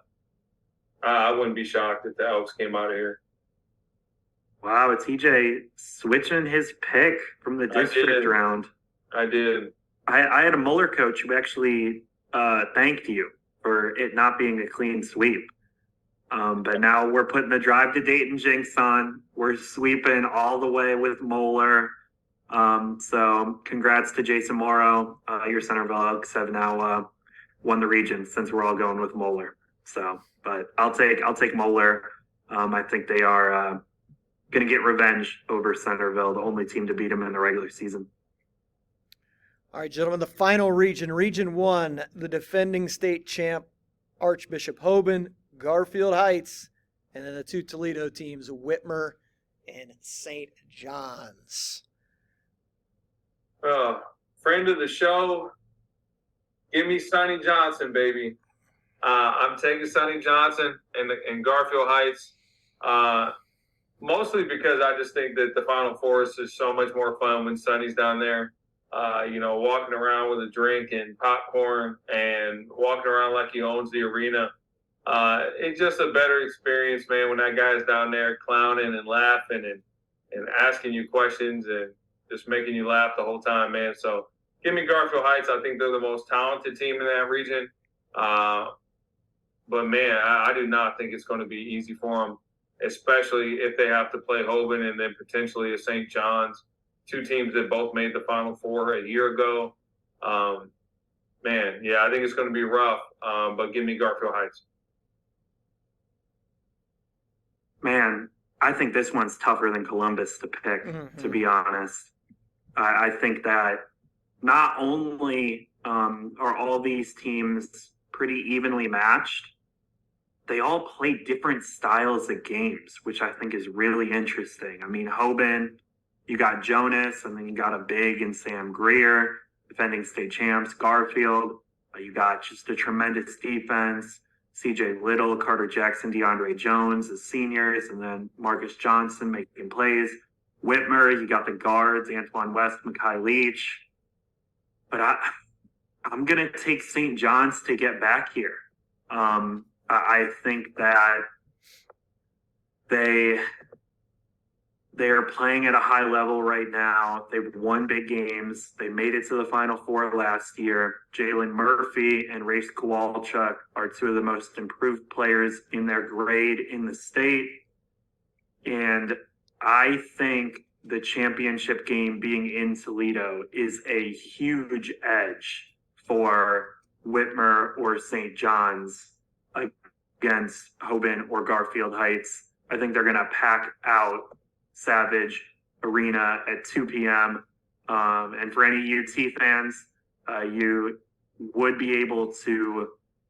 S3: I wouldn't be shocked if the Elks came out of here.
S2: Wow, TJ switching his pick from the district round.
S3: I did.
S2: I had a Moeller coach who actually thanked you for it not being a clean sweep. But now we're putting the drive to Dayton jinx on. We're sweeping all the way with Moeller. So congrats to Jason Morrow. Your Centerville Elks have now won the region since we're all going with Moeller. So, but I'll take Moeller. I think they are going to get revenge over Centerville, the only team to beat them in the regular season.
S1: All right, gentlemen, the final region, Region 1, the defending state champ, Archbishop Hoban, Garfield Heights, and then the 2 Toledo teams, Whitmer and St. John's.
S3: Friend of the show, give me Sonny Johnson, baby. I'm taking Sonny Johnson and Garfield Heights, mostly because I just think that the Final Four is just so much more fun when Sonny's down there. Walking around with a drink and popcorn and walking around like he owns the arena. It's just a better experience, man, when that guy's down there clowning and laughing and asking you questions and just making you laugh the whole time, man. So give me Garfield Heights. I think they're the most talented team in that region. But, man, I do not think it's going to be easy for them, especially if they have to play Hoban and then potentially a St. John's. 2 teams that both made the Final Four a year ago. I think it's going to be rough, but give me Garfield Heights.
S2: Man, I think this one's tougher than Columbus to pick, to be honest. I think that not only are all these teams pretty evenly matched, they all play different styles of games, which I think is really interesting. I mean, Hoban, you got Jonas, and then you got a big and Sam Greer, defending state champs. Garfield, you got just a tremendous defense. CJ Little, Carter Jackson, DeAndre Jones as seniors, and then Marcus Johnson making plays. Whitmer, you got the guards, Antoine West, Mekhi Leach. But I'm going to take St. John's to get back here. I think that they are playing at a high level right now. They've won big games. They made it to the Final Four last year. Jalen Murphy and Race Kowalchuk are two of the most improved players in their grade in the state. And I think the championship game being in Toledo is a huge edge for Whitmer or St. John's against Hoban or Garfield Heights. I think they're going to pack out Savage Arena at 2 p.m. And for any UT fans, you would be able to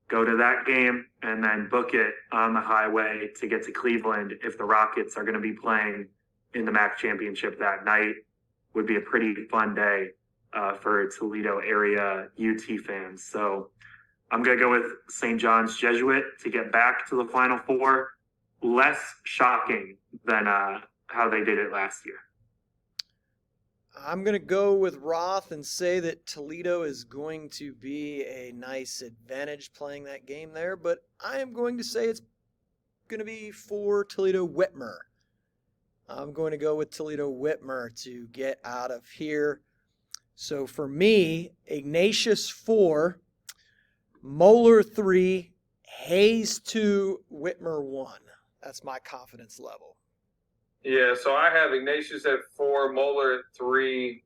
S2: go to that game and then book it on the highway to get to Cleveland if the Rockets are going to be playing in the MAC championship that night. Would be a pretty fun day for Toledo area UT fans. So I'm going to go with St. John's Jesuit to get back to the Final Four. Less shocking than how they did it last year.
S1: I'm going to go with Roth and say that Toledo is going to be a nice advantage playing that game there, but I am going to say it's going to be for Toledo Whitmer. I'm going to go with Toledo Whitmer to get out of here. So for me, Ignatius 4, Moeller 3, Hayes 2, Whitmer 1. That's my confidence level.
S3: Yeah, so I have Ignatius at 4, Moeller at 3,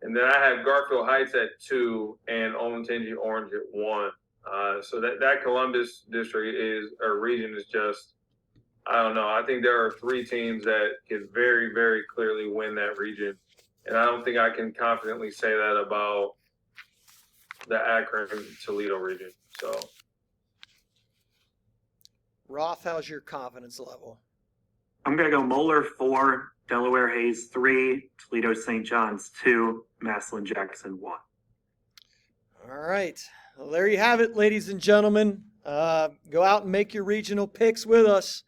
S3: and then I have Garfield Heights at 2 and Olentangy Orange at 1. So that Columbus district region is just, I don't know. I think there are 3 teams that can very, very clearly win that region. And I don't think I can confidently say that about the Akron-Toledo region. So,
S1: Roth, how's your confidence level?
S2: I'm going to go Moeller 4, Delaware Hayes 3, Toledo St. John's 2, Massillon Jackson 1.
S1: All right. Well, there you have it, ladies and gentlemen. Go out and make your regional picks with us.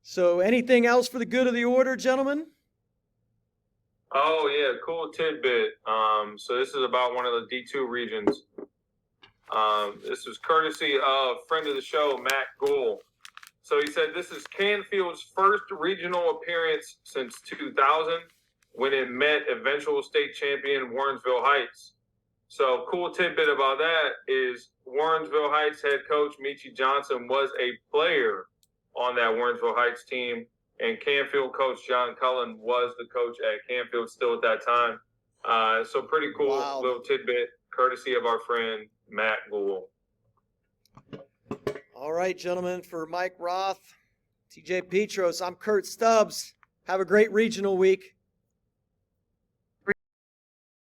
S1: So anything else for the good of the order, gentlemen?
S3: oh, yeah, cool tidbit. So this is about one of the D2 regions. This is courtesy of friend of the show, Matt Gould. So he said this is Canfield's first regional appearance since 2000 when it met eventual state champion Warrensville Heights. So cool tidbit about that is Warrensville Heights head coach Michi Johnson was a player on that Warrensville Heights team, and Canfield coach John Cullen was the coach at Canfield still at that time. So pretty cool little tidbit courtesy of our friend Matt Gould.
S1: All right, gentlemen, for Mike Roth, TJ Petros, I'm Kurt Stubbs. Have a great regional week.